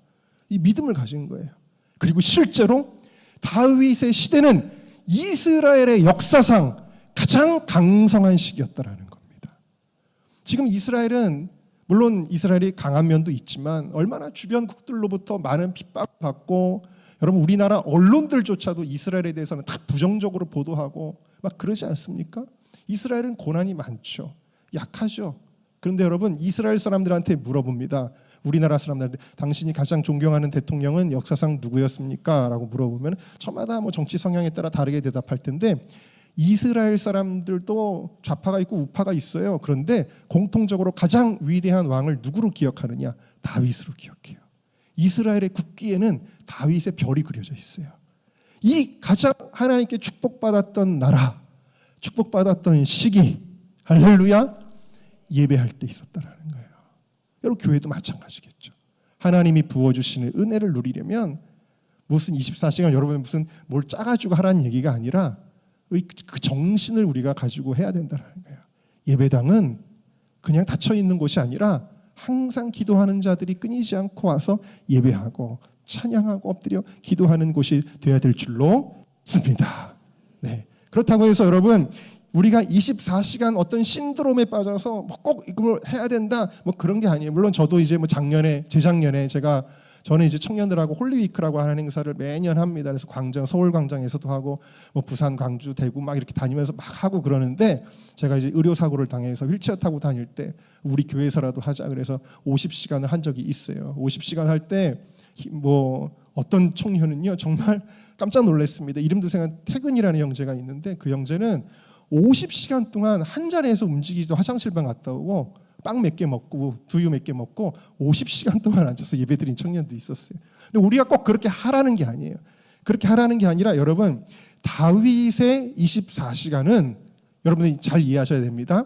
이 믿음을 가진 거예요. 그리고 실제로 다윗의 시대는 이스라엘의 역사상 가장 강성한 시기였다라는 겁니다. 지금 이스라엘은 물론 이스라엘이 강한 면도 있지만 얼마나 주변국들로부터 많은 핍박을 받고, 여러분 우리나라 언론들조차도 이스라엘에 대해서는 다 부정적으로 보도하고 막 그러지 않습니까? 이스라엘은 고난이 많죠. 약하죠. 그런데 여러분 이스라엘 사람들한테 물어봅니다. 우리나라 사람들한테 당신이 가장 존경하는 대통령은 역사상 누구였습니까? 라고 물어보면 저마다 뭐 정치 성향에 따라 다르게 대답할 텐데, 이스라엘 사람들도 좌파가 있고 우파가 있어요. 그런데 공통적으로 가장 위대한 왕을 누구로 기억하느냐? 다윗으로 기억해요. 이스라엘의 국기에는 다윗의 별이 그려져 있어요. 이 가장 하나님께 축복받았던 나라, 축복받았던 시기, 할렐루야, 예배할 때 있었다라는 거예요. 여러분 교회도 마찬가지겠죠. 하나님이 부어주시는 은혜를 누리려면 무슨 24시간 여러분 무슨 뭘 짜가지고 하라는 얘기가 아니라 그 정신을 우리가 가지고 해야 된다는 거예요. 예배당은 그냥 닫혀 있는 곳이 아니라 항상 기도하는 자들이 끊이지 않고 와서 예배하고 찬양하고 엎드려 기도하는 곳이 되어야 될 줄로 믿습니다. 네. 그렇다고 해서 여러분 우리가 24시간 어떤 신드롬에 빠져서 꼭 이걸 해야 된다 뭐 그런 게 아니에요. 물론 저도 이제 뭐 재작년에 저는 이제 청년들하고 홀리위크라고 하는 행사를 매년 합니다. 그래서 광장, 서울 광장에서도 하고 뭐 부산, 광주, 대구 막 이렇게 다니면서 막 하고 그러는데, 제가 이제 의료 사고를 당해서 휠체어 타고 다닐 때 우리 교회에서라도 하자 그래서 50시간을 한 적이 있어요. 50시간 할 때 뭐 어떤 청년은요 정말 깜짝 놀랐습니다. 이름도 생각한 태근이라는 형제가 있는데, 그 형제는 50시간 동안 한 자리에서 움직이죠. 화장실방 갔다 오고 빵 몇 개 먹고 두유 몇 개 먹고 50시간 동안 앉아서 예배드린 청년도 있었어요. 근데 우리가 꼭 그렇게 하라는 게 아니에요. 그렇게 하라는 게 아니라 여러분 다윗의 24시간은 여러분들이 잘 이해하셔야 됩니다.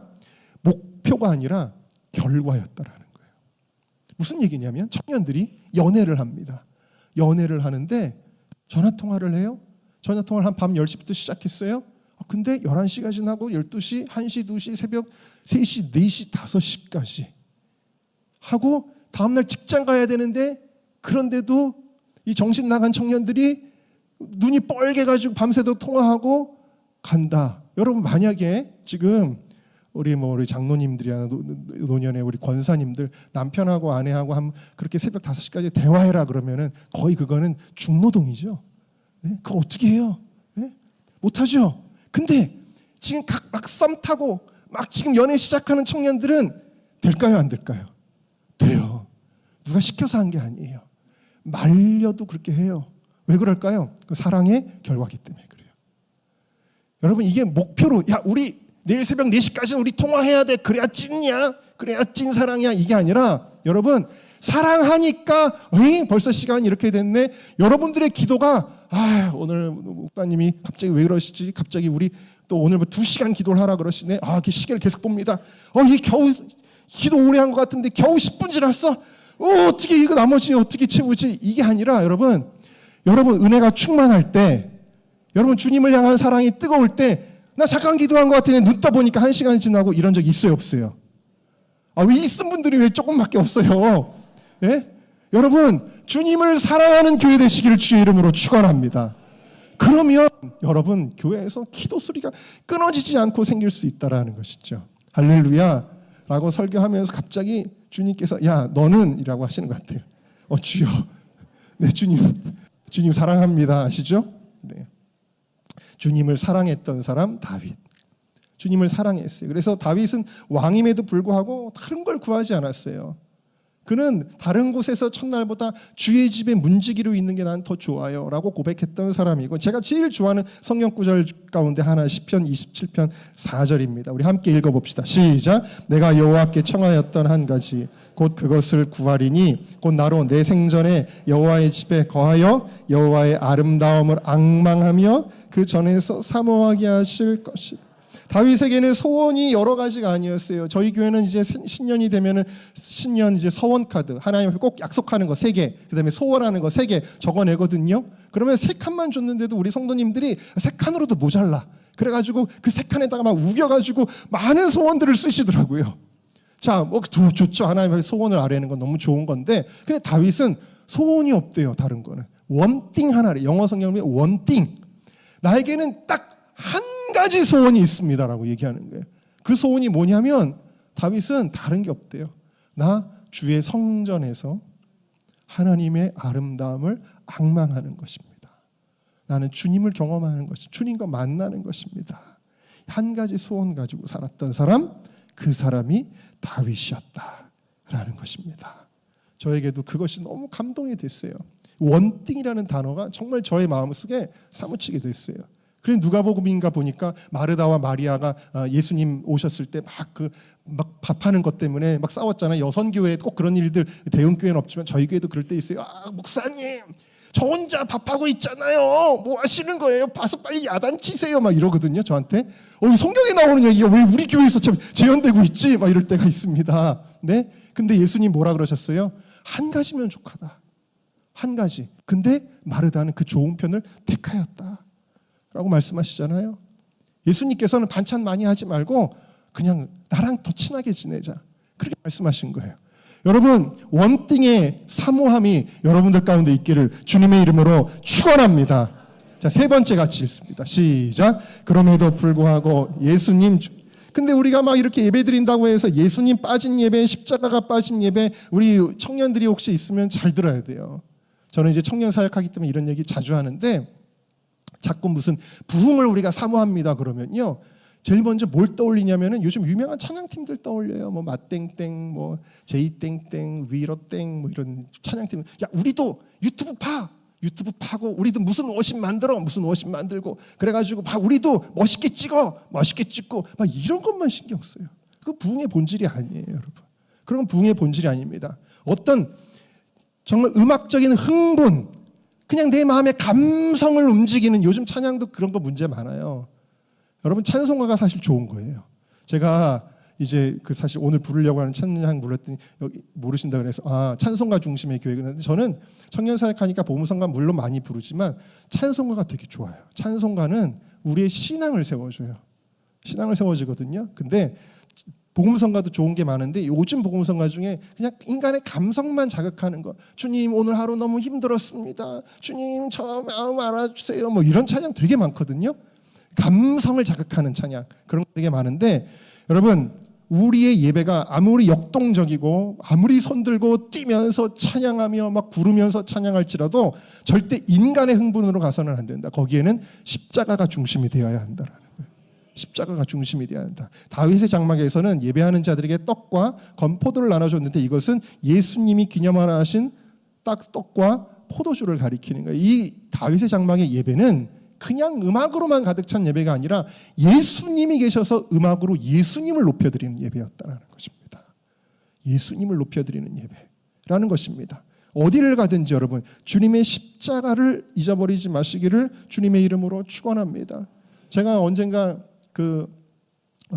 목표가 아니라 결과였다라는 거예요. 무슨 얘기냐면 청년들이 연애를 합니다. 연애를 하는데 전화통화를 해요. 전화통화를 한 밤 10시부터 시작했어요. 근데 11시가 지나고 12시, 1시, 2시, 새벽 3시, 4시, 5시까지 하고 다음날 직장 가야 되는데, 그런데도 이 정신 나간 청년들이 눈이 뻘개가지고 밤새도록 통화하고 간다. 여러분 만약에 지금 우리 장로님들이나 노년에 우리 권사님들 남편하고 아내하고 그렇게 새벽 5시까지 대화해라 그러면은 거의 그거는 중노동이죠. 네? 그거 어떻게 해요? 네? 못하죠. 근데 지금 막 썸 타고 막 지금 연애 시작하는 청년들은 될까요? 안 될까요? 돼요. 누가 시켜서 한 게 아니에요. 말려도 그렇게 해요. 왜 그럴까요? 그 사랑의 결과기 때문에 그래요. 여러분 이게 목표로 우리 내일 새벽 4시까지는 우리 통화해야 돼. 그래야 찐이야. 그래야 찐 사랑이야. 이게 아니라 여러분 사랑하니까 벌써 시간이 이렇게 됐네. 여러분들의 기도가 오늘 목사님이 갑자기 왜 그러시지? 갑자기 우리 또 오늘 2시간 기도를 하라 그러시네. 그 시계를 계속 봅니다. 이 겨우 기도 오래 한 것 같은데 겨우 10분 지났어. 어떻게 이거 나머지 어떻게 채우지? 이게 아니라 여러분 은혜가 충만할 때, 여러분 주님을 향한 사랑이 뜨거울 때, 나 잠깐 기도한 것 같은데 눈 떠보니까 1시간이 지나고 이런 적 있어요, 없어요? 왜 있은 분들이 왜 조금밖에 없어요? 예? 여러분 주님을 사랑하는 교회 되시기를 주의 이름으로 축원합니다. 그러면 여러분 교회에서 기도 소리가 끊어지지 않고 생길 수 있다라는 것이죠. 할렐루야 라고 설교하면서 갑자기 주님께서 너는 이라고 하시는 것 같아요. 주여, 네 주님 사랑합니다. 아시죠? 네. 주님을 사랑했던 사람 다윗. 주님을 사랑했어요. 그래서 다윗은 왕임에도 불구하고 다른 걸 구하지 않았어요. 그는 다른 곳에서 첫날보다 주의 집에 문지기로 있는 게 난 더 좋아요 라고 고백했던 사람이고, 제가 제일 좋아하는 성경 구절 가운데 하나 시편 27편 4절입니다. 우리 함께 읽어봅시다. 시작. 내가 여호와께 청하였던 한 가지 곧 그것을 구하리니 곧 나로 내 생전에 여호와의 집에 거하여 여호와의 아름다움을 앙망하며 그 전에서 사모하게 하실 것이다. 다윗에게는 소원이 여러 가지가 아니었어요. 저희 교회는 이제 신년이 되면은 신년 이제 서원 카드, 하나님 앞에 꼭 약속하는 거 3개, 그다음에 소원하는 거 3개 적어내거든요. 그러면 3칸만 줬는데도 우리 성도님들이 3칸으로도 모자라. 그래가지고 그 3칸에다가 막 우겨가지고 많은 소원들을 쓰시더라고요. 자, 좋죠. 하나님 앞에 소원을 아뢰는 건 너무 좋은 건데, 근데 다윗은 소원이 없대요. 다른 거는 원띵 하나를, 영어 성경에 원띵, 나에게는 딱 한 가지 소원이 있습니다라고 얘기하는 거예요. 그 소원이 뭐냐면 다윗은 다른 게 없대요. 나 주의 성전에서 하나님의 아름다움을 앙망하는 것입니다. 나는 주님을 경험하는 것이, 주님과 만나는 것입니다. 한 가지 소원 가지고 살았던 사람, 그 사람이 다윗이었다라는 것입니다. 저에게도 그것이 너무 감동이 됐어요. 원띵이라는 단어가 정말 저의 마음속에 사무치게 됐어요. 그래서 누가복음인가 보니까 마르다와 마리아가 예수님 오셨을 때 막 밥하는 것 때문에 막 싸웠잖아요. 여선교회에 꼭 그런 일들, 대형교회는 없지만 저희 교회도 그럴 때 있어요. 목사님, 저 혼자 밥하고 있잖아요. 뭐 하시는 거예요? 봐서 빨리 야단치세요. 막 이러거든요, 저한테. 성경에 나오는 얘기가 왜 우리 교회에서 참 재현되고 있지? 막 이럴 때가 있습니다. 네? 근데 예수님 뭐라 그러셨어요? 한 가지면 족하다. 한 가지. 근데 마르다는 그 좋은 편을 택하였다 라고 말씀하시잖아요. 예수님께서는 반찬 많이 하지 말고 그냥 나랑 더 친하게 지내자, 그렇게 말씀하신 거예요. 여러분, 원띵의 사모함이 여러분들 가운데 있기를 주님의 이름으로 축원합니다. 자, 세 번째 같이 읽습니다. 시작. 그럼에도 불구하고 예수님, 근데 우리가 막 이렇게 예배 드린다고 해서 예수님 빠진 예배, 십자가가 빠진 예배, 우리 청년들이 혹시 있으면 잘 들어야 돼요. 저는 이제 청년 사역하기 때문에 이런 얘기 자주 하는데, 자꾸 무슨 부흥을 우리가 사모합니다 그러면요, 제일 먼저 뭘 떠올리냐면은 요즘 유명한 찬양팀들 떠올려요. 뭐 맛땡땡, 뭐 제이땡땡, 위로땡, 뭐 이런 찬양팀. 야, 우리도 유튜브 파고 우리도 무슨 워십 만들고 그래가지고 우리도 멋있게 찍고 막 이런 것만 신경 써요. 그거 부흥의 본질이 아니에요, 여러분. 그런 건 부흥의 본질이 아닙니다. 어떤 정말 음악적인 흥분, 그냥 내 마음의 감성을 움직이는, 요즘 찬양도 그런 거 문제 많아요. 여러분, 찬송가가 사실 좋은 거예요. 제가 이제 사실 오늘 부르려고 하는 찬양 불렀더니 여기 모르신다 그래서 찬송가 중심의 교회가 있는데, 저는 청년 사역하니까 복음성가 물론 많이 부르지만 찬송가가 되게 좋아요. 찬송가는 우리의 신앙을 세워줘요. 신앙을 세워주거든요. 근데 복음성가도 좋은 게 많은데 요즘 복음성가 중에 그냥 인간의 감성만 자극하는 거, 주님 오늘 하루 너무 힘들었습니다, 주님 저 마음 알아주세요, 뭐 이런 찬양 되게 많거든요. 감성을 자극하는 찬양, 그런 거 되게 많은데, 여러분, 우리의 예배가 아무리 역동적이고 아무리 손들고 뛰면서 찬양하며 막 부르면서 찬양할지라도 절대 인간의 흥분으로 가서는 안 된다. 거기에는 십자가가 중심이 되어야 한다라는 거예요. 십자가가 중심이 되어야 한다. 다윗의 장막에서는 예배하는 자들에게 떡과 건포도를 나눠줬는데, 이것은 예수님이 기념하라 하신 떡과 포도주를 가리키는 거예요. 이 다윗의 장막의 예배는 그냥 음악으로만 가득 찬 예배가 아니라 예수님이 계셔서 음악으로 예수님을 높여드리는 예배였다는 것입니다. 예수님을 높여드리는 예배라는 것입니다. 어디를 가든지 여러분, 주님의 십자가를 잊어버리지 마시기를 주님의 이름으로 축원합니다. 제가 언젠가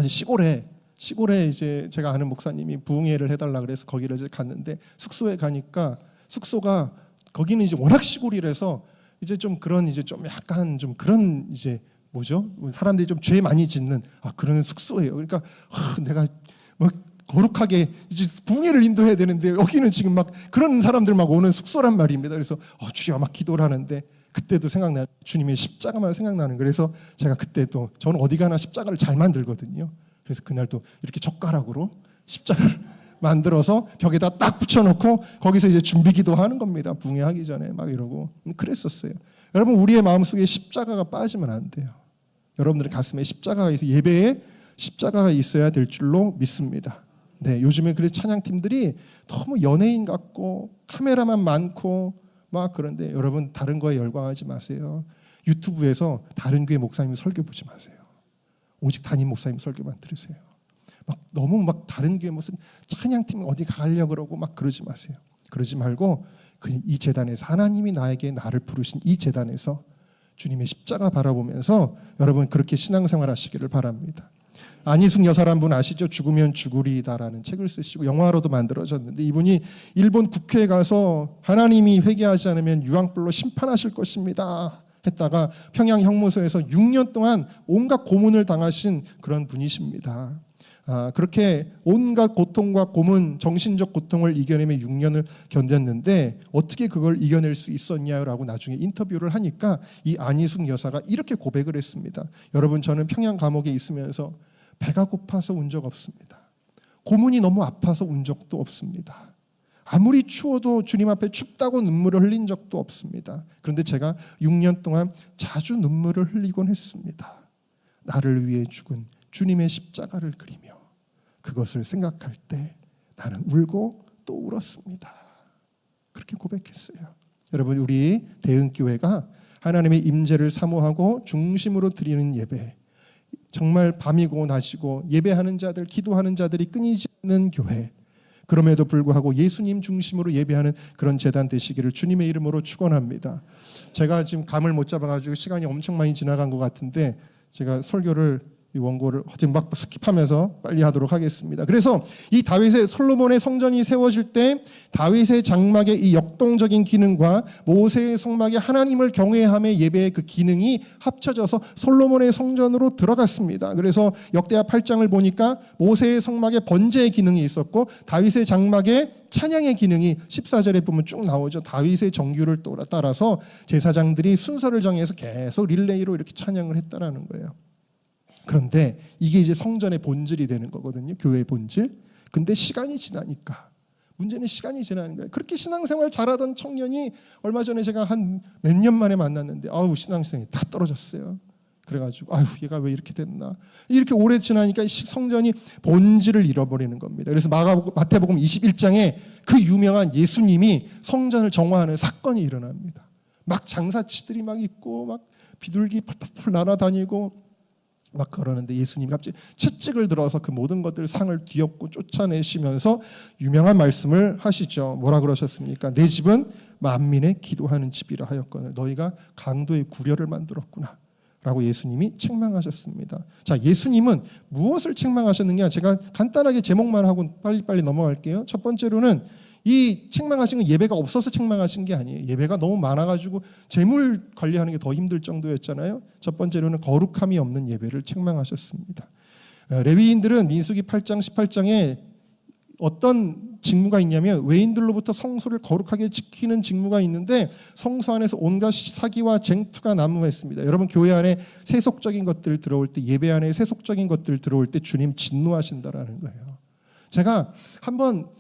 시골에 이제 제가 아는 목사님이 부흥회를 해달라 그래서 거기를 이제 갔는데, 숙소에 가니까 숙소가 거기는 이제 워낙 시골이라서 이제 좀 그런 이제 좀 약간 좀 그런 이제 뭐죠? 사람들이 좀 죄 많이 짓는 그런 숙소예요. 그러니까 내가 뭐 거룩하게 이제 부흥회를 인도해야 되는데 여기는 지금 막 그런 사람들 막 오는 숙소란 말입니다. 그래서 주여 막 기도를 하는데, 그때도 생각나요. 주님의 십자가만 생각나는 거예요. 그래서 제가 그때 또 저는 어디 가나 십자가를 잘 만들거든요. 그래서 그날도 이렇게 젓가락으로 십자가를 만들어서 벽에다 딱 붙여놓고 거기서 이제 준비기도 하는 겁니다. 붕괴하기 전에 막 이러고 그랬었어요. 여러분, 우리의 마음속에 십자가가 빠지면 안 돼요. 여러분들의 가슴에 십자가가 있어, 예배에 십자가가 있어야 될 줄로 믿습니다. 네, 요즘에 그래서 찬양팀들이 너무 연예인 같고 카메라만 많고 막 그런데, 여러분 다른 거에 열광하지 마세요. 유튜브에서 다른 교회 목사님 설교 보지 마세요. 오직 담임 목사님 설교만 들으세요. 막 너무 막 다른 교회 무슨 찬양팀 어디 가려고 그러고 막 그러지 마세요. 그러지 말고 그냥 이 재단에서, 하나님이 나를 부르신 이 재단에서 주님의 십자가 바라보면서 여러분 그렇게 신앙생활 하시기를 바랍니다. 안희숙 여사란 분 아시죠? 죽으면 죽으리다라는 책을 쓰시고 영화로도 만들어졌는데, 이분이 일본 국회에 가서 하나님이 회개하지 않으면 유황불로 심판하실 것입니다 했다가 평양 형무소에서 6년 동안 온갖 고문을 당하신 그런 분이십니다. 그렇게 온갖 고통과 고문, 정신적 고통을 이겨내며 6년을 견뎠는데 어떻게 그걸 이겨낼 수 있었냐라고 나중에 인터뷰를 하니까 이 안희숙 여사가 이렇게 고백을 했습니다. 여러분, 저는 평양 감옥에 있으면서 배가 고파서 운 적 없습니다. 고문이 너무 아파서 운 적도 없습니다. 아무리 추워도 주님 앞에 춥다고 눈물을 흘린 적도 없습니다. 그런데 제가 6년 동안 자주 눈물을 흘리곤 했습니다. 나를 위해 죽은 주님의 십자가를 그리며 그것을 생각할 때 나는 울고 또 울었습니다. 그렇게 고백했어요. 여러분, 우리 대흥교회가 하나님의 임재를 사모하고 중심으로 드리는 예배, 정말 밤이고 낮이고 예배하는 자들, 기도하는 자들이 끊이지 않는 교회, 그럼에도 불구하고 예수님 중심으로 예배하는 그런 재단 되시기를 주님의 이름으로 축원합니다. 제가 지금 감을 못 잡아가지고 시간이 엄청 많이 지나간 것 같은데 제가 설교를 이 원고를 지금 막 스킵하면서 빨리 하도록 하겠습니다. 그래서 이 다윗의 솔로몬의 성전이 세워질 때 다윗의 장막의 이 역동적인 기능과 모세의 성막의 하나님을 경외함의 예배의 그 기능이 합쳐져서 솔로몬의 성전으로 들어갔습니다. 그래서 역대하 8장을 보니까 모세의 성막에 번제의 기능이 있었고 다윗의 장막에 찬양의 기능이 14절에 보면 쭉 나오죠. 다윗의 정규를 따라서 제사장들이 순서를 정해서 계속 릴레이로 이렇게 찬양을 했다라는 거예요. 그런데 이게 이제 성전의 본질이 되는 거거든요. 교회의 본질. 근데 시간이 지나니까, 문제는 시간이 지나는 거예요. 그렇게 신앙생활 잘하던 청년이 얼마 전에 제가 한 몇 년 만에 만났는데 신앙생활이 다 떨어졌어요. 그래가지고 얘가 왜 이렇게 됐나. 이렇게 오래 지나니까 성전이 본질을 잃어버리는 겁니다. 그래서 마태복음 21장에 그 유명한 예수님이 성전을 정화하는 사건이 일어납니다. 막 장사치들이 막 있고 막 비둘기 펄펄펄 날아다니고 막 그러는데 예수님이 갑자기 채찍을 들어서 그 모든 것들 상을 뒤엎고 쫓아내시면서 유명한 말씀을 하시죠. 뭐라 그러셨습니까? 내 집은 만민의 기도하는 집이라 하였거늘 너희가 강도의 구려를 만들었구나 라고 예수님이 책망하셨습니다. 자, 예수님은 무엇을 책망하셨느냐? 제가 간단하게 제목만 하고 빨리빨리 넘어갈게요. 첫 번째로는 이 책망하신 건 예배가 없어서 책망하신 게 아니에요. 예배가 너무 많아가지고 재물 관리하는 게 더 힘들 정도였잖아요. 첫 번째로는 거룩함이 없는 예배를 책망하셨습니다. 레위인들은 민수기 8장 18장에 어떤 직무가 있냐면 외인들로부터 성소를 거룩하게 지키는 직무가 있는데 성소 안에서 온갖 사기와 쟁투가 난무했습니다. 여러분, 교회 안에 세속적인 것들 들어올 때, 예배 안에 세속적인 것들 들어올 때 주님 진노하신다라는 거예요. 제가 한번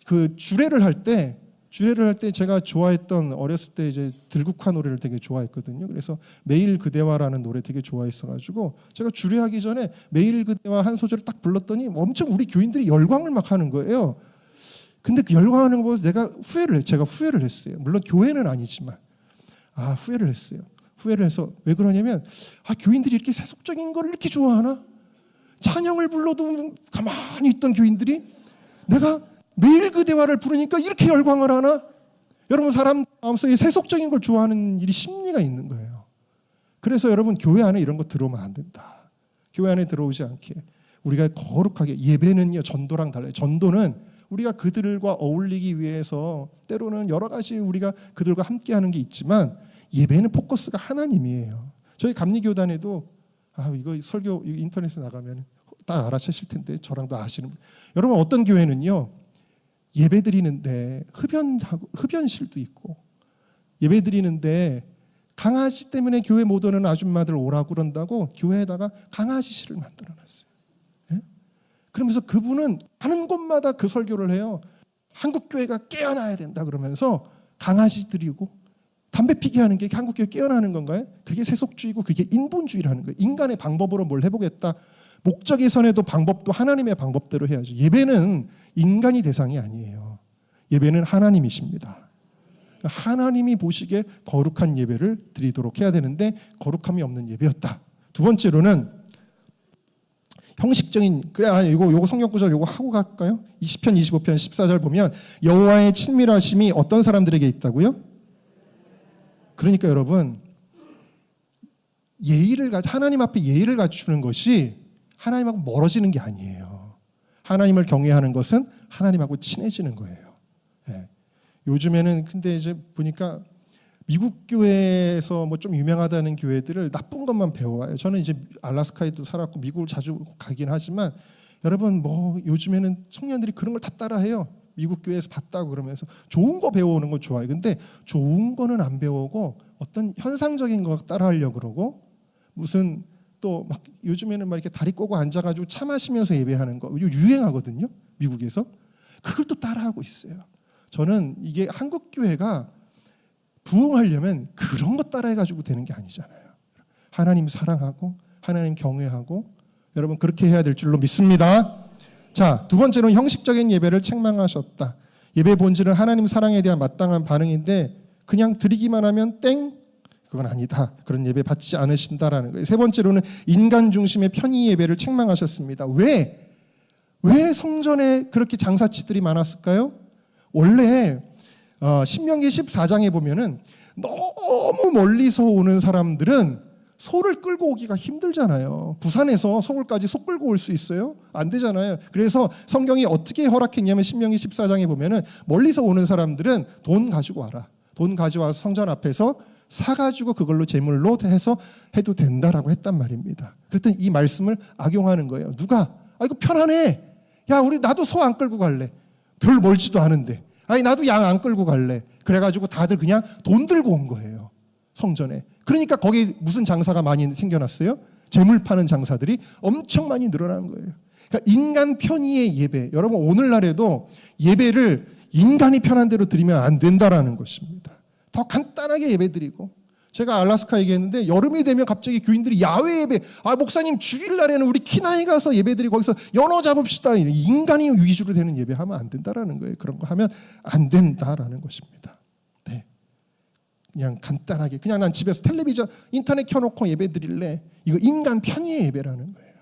그 주례를 할 때 제가 좋아했던, 어렸을 때 이제 들국화 노래를 되게 좋아했거든요. 그래서 매일 그대와라는 노래 되게 좋아했어가지고 제가 주례하기 전에 매일 그대와 한 소절을 딱 불렀더니 엄청 우리 교인들이 열광을 막 하는 거예요. 근데 그 열광하는 거 보면서 제가 후회를 했어요. 물론 교회는 아니지만 후회를 했어요. 후회를 해서 왜 그러냐면 교인들이 이렇게 세속적인 걸 이렇게 좋아하나? 찬양을 불러도 가만히 있던 교인들이 내가 매일 그대와를 부르니까 이렇게 열광을 하나? 여러분, 사람 마음속에 세속적인 걸 좋아하는 일이 심리가 있는 거예요. 그래서 여러분, 교회 안에 이런 거 들어오면 안 된다. 교회 안에 들어오지 않게 우리가 거룩하게, 예배는요 전도랑 달라요. 전도는 우리가 그들과 어울리기 위해서 때로는 여러 가지 우리가 그들과 함께하는 게 있지만 예배는 포커스가 하나님이에요. 저희 감리교단에도 이거 설교 인터넷에 나가면 딱 알아채실 텐데 저랑도 아시는 분. 여러분, 어떤 교회는요 예배 드리는데 흡연실도 있고, 예배 드리는데 강아지 때문에 교회 못 오는 아줌마들 오라고 그런다고 교회에다가 강아지실을 만들어놨어요. 예? 그러면서 그분은 가는 곳마다 그 설교를 해요. 한국교회가 깨어나야 된다 그러면서 강아지 드리고 담배 피게 하는 게 한국교회 깨어나는 건가요? 그게 세속주의고 그게 인본주의라는 거예요. 인간의 방법으로 뭘 해보겠다. 목적의 선에도 방법도 하나님의 방법대로 해야죠. 예배는 인간이 대상이 아니에요. 예배는 하나님이십니다. 하나님이 보시기에 거룩한 예배를 드리도록 해야 되는데 거룩함이 없는 예배였다. 두 번째로는 형식적인, 요거 성경 구절 요거 하고 갈까요? 20편 25편 14절 보면 여호와의 친밀하심이 어떤 사람들에게 있다고요? 그러니까 여러분, 하나님 앞에 예의를 갖추는 것이 하나님하고 멀어지는 게 아니에요. 하나님을 경외하는 것은 하나님하고 친해지는 거예요. 예. 요즘에는 근데 이제 보니까 미국 교회에서 뭐 좀 유명하다는 교회들을 나쁜 것만 배워와요. 저는 이제 알래스카에도 살았고 미국을 자주 가긴 하지만 여러분 뭐 요즘에는 청년들이 그런 걸 다 따라해요. 미국 교회에서 봤다고 그러면서 좋은 거 배워오는 건 좋아요. 근데 좋은 거는 안 배우고 어떤 현상적인 거 따라하려고 그러고 무슨 또 막 요즘에는 막 이렇게 다리 꼬고 앉아가지고 차 마시면서 예배하는 거 유행하거든요. 미국에서 그걸 또 따라하고 있어요. 저는 이게 한국 교회가 부흥하려면 그런 거 따라해가지고 되는 게 아니잖아요. 하나님 사랑하고 하나님 경외하고 여러분 그렇게 해야 될 줄로 믿습니다. 자, 두 번째는 형식적인 예배를 책망하셨다. 예배 본질은 하나님 사랑에 대한 마땅한 반응인데 그냥 드리기만 하면 땡? 그건 아니다. 그런 예배 받지 않으신다라는 거예요. 세 번째로는 인간 중심의 편의 예배를 책망하셨습니다. 왜 성전에 그렇게 장사치들이 많았을까요? 원래 신명기 14장에 보면은 너무 멀리서 오는 사람들은 소를 끌고 오기가 힘들잖아요. 부산에서 서울까지 소 끌고 올 수 있어요? 안 되잖아요. 그래서 성경이 어떻게 허락했냐면 신명기 14장에 보면은 멀리서 오는 사람들은 돈 가지고 와라. 돈 가져와서 성전 앞에서 사가지고 그걸로 제물로 해서 해도 된다라고 했단 말입니다. 그랬더니 이 말씀을 악용하는 거예요. 누가? 이거 편하네. 야, 나도 소 안 끌고 갈래. 별 멀지도 않은데. 나도 양 안 끌고 갈래. 그래가지고 다들 그냥 돈 들고 온 거예요. 성전에. 그러니까 거기 무슨 장사가 많이 생겨났어요? 제물 파는 장사들이 엄청 많이 늘어난 거예요. 그러니까 인간 편의의 예배. 여러분 오늘날에도 예배를 인간이 편한 대로 드리면 안 된다라는 것입니다. 더 간단하게 예배 드리고 제가 알래스카 얘기했는데 여름이 되면 갑자기 교인들이 야외 예배 목사님 주일날에는 우리 키나이 가서 예배 드리고 거기서 연어 잡읍시다. 인간이 위주로 되는 예배하면 안 된다라는 거예요. 그런 거 하면 안 된다라는 것입니다. 네. 그냥 간단하게 그냥 난 집에서 텔레비전 인터넷 켜놓고 예배 드릴래. 이거 인간 편의의 예배라는 거예요.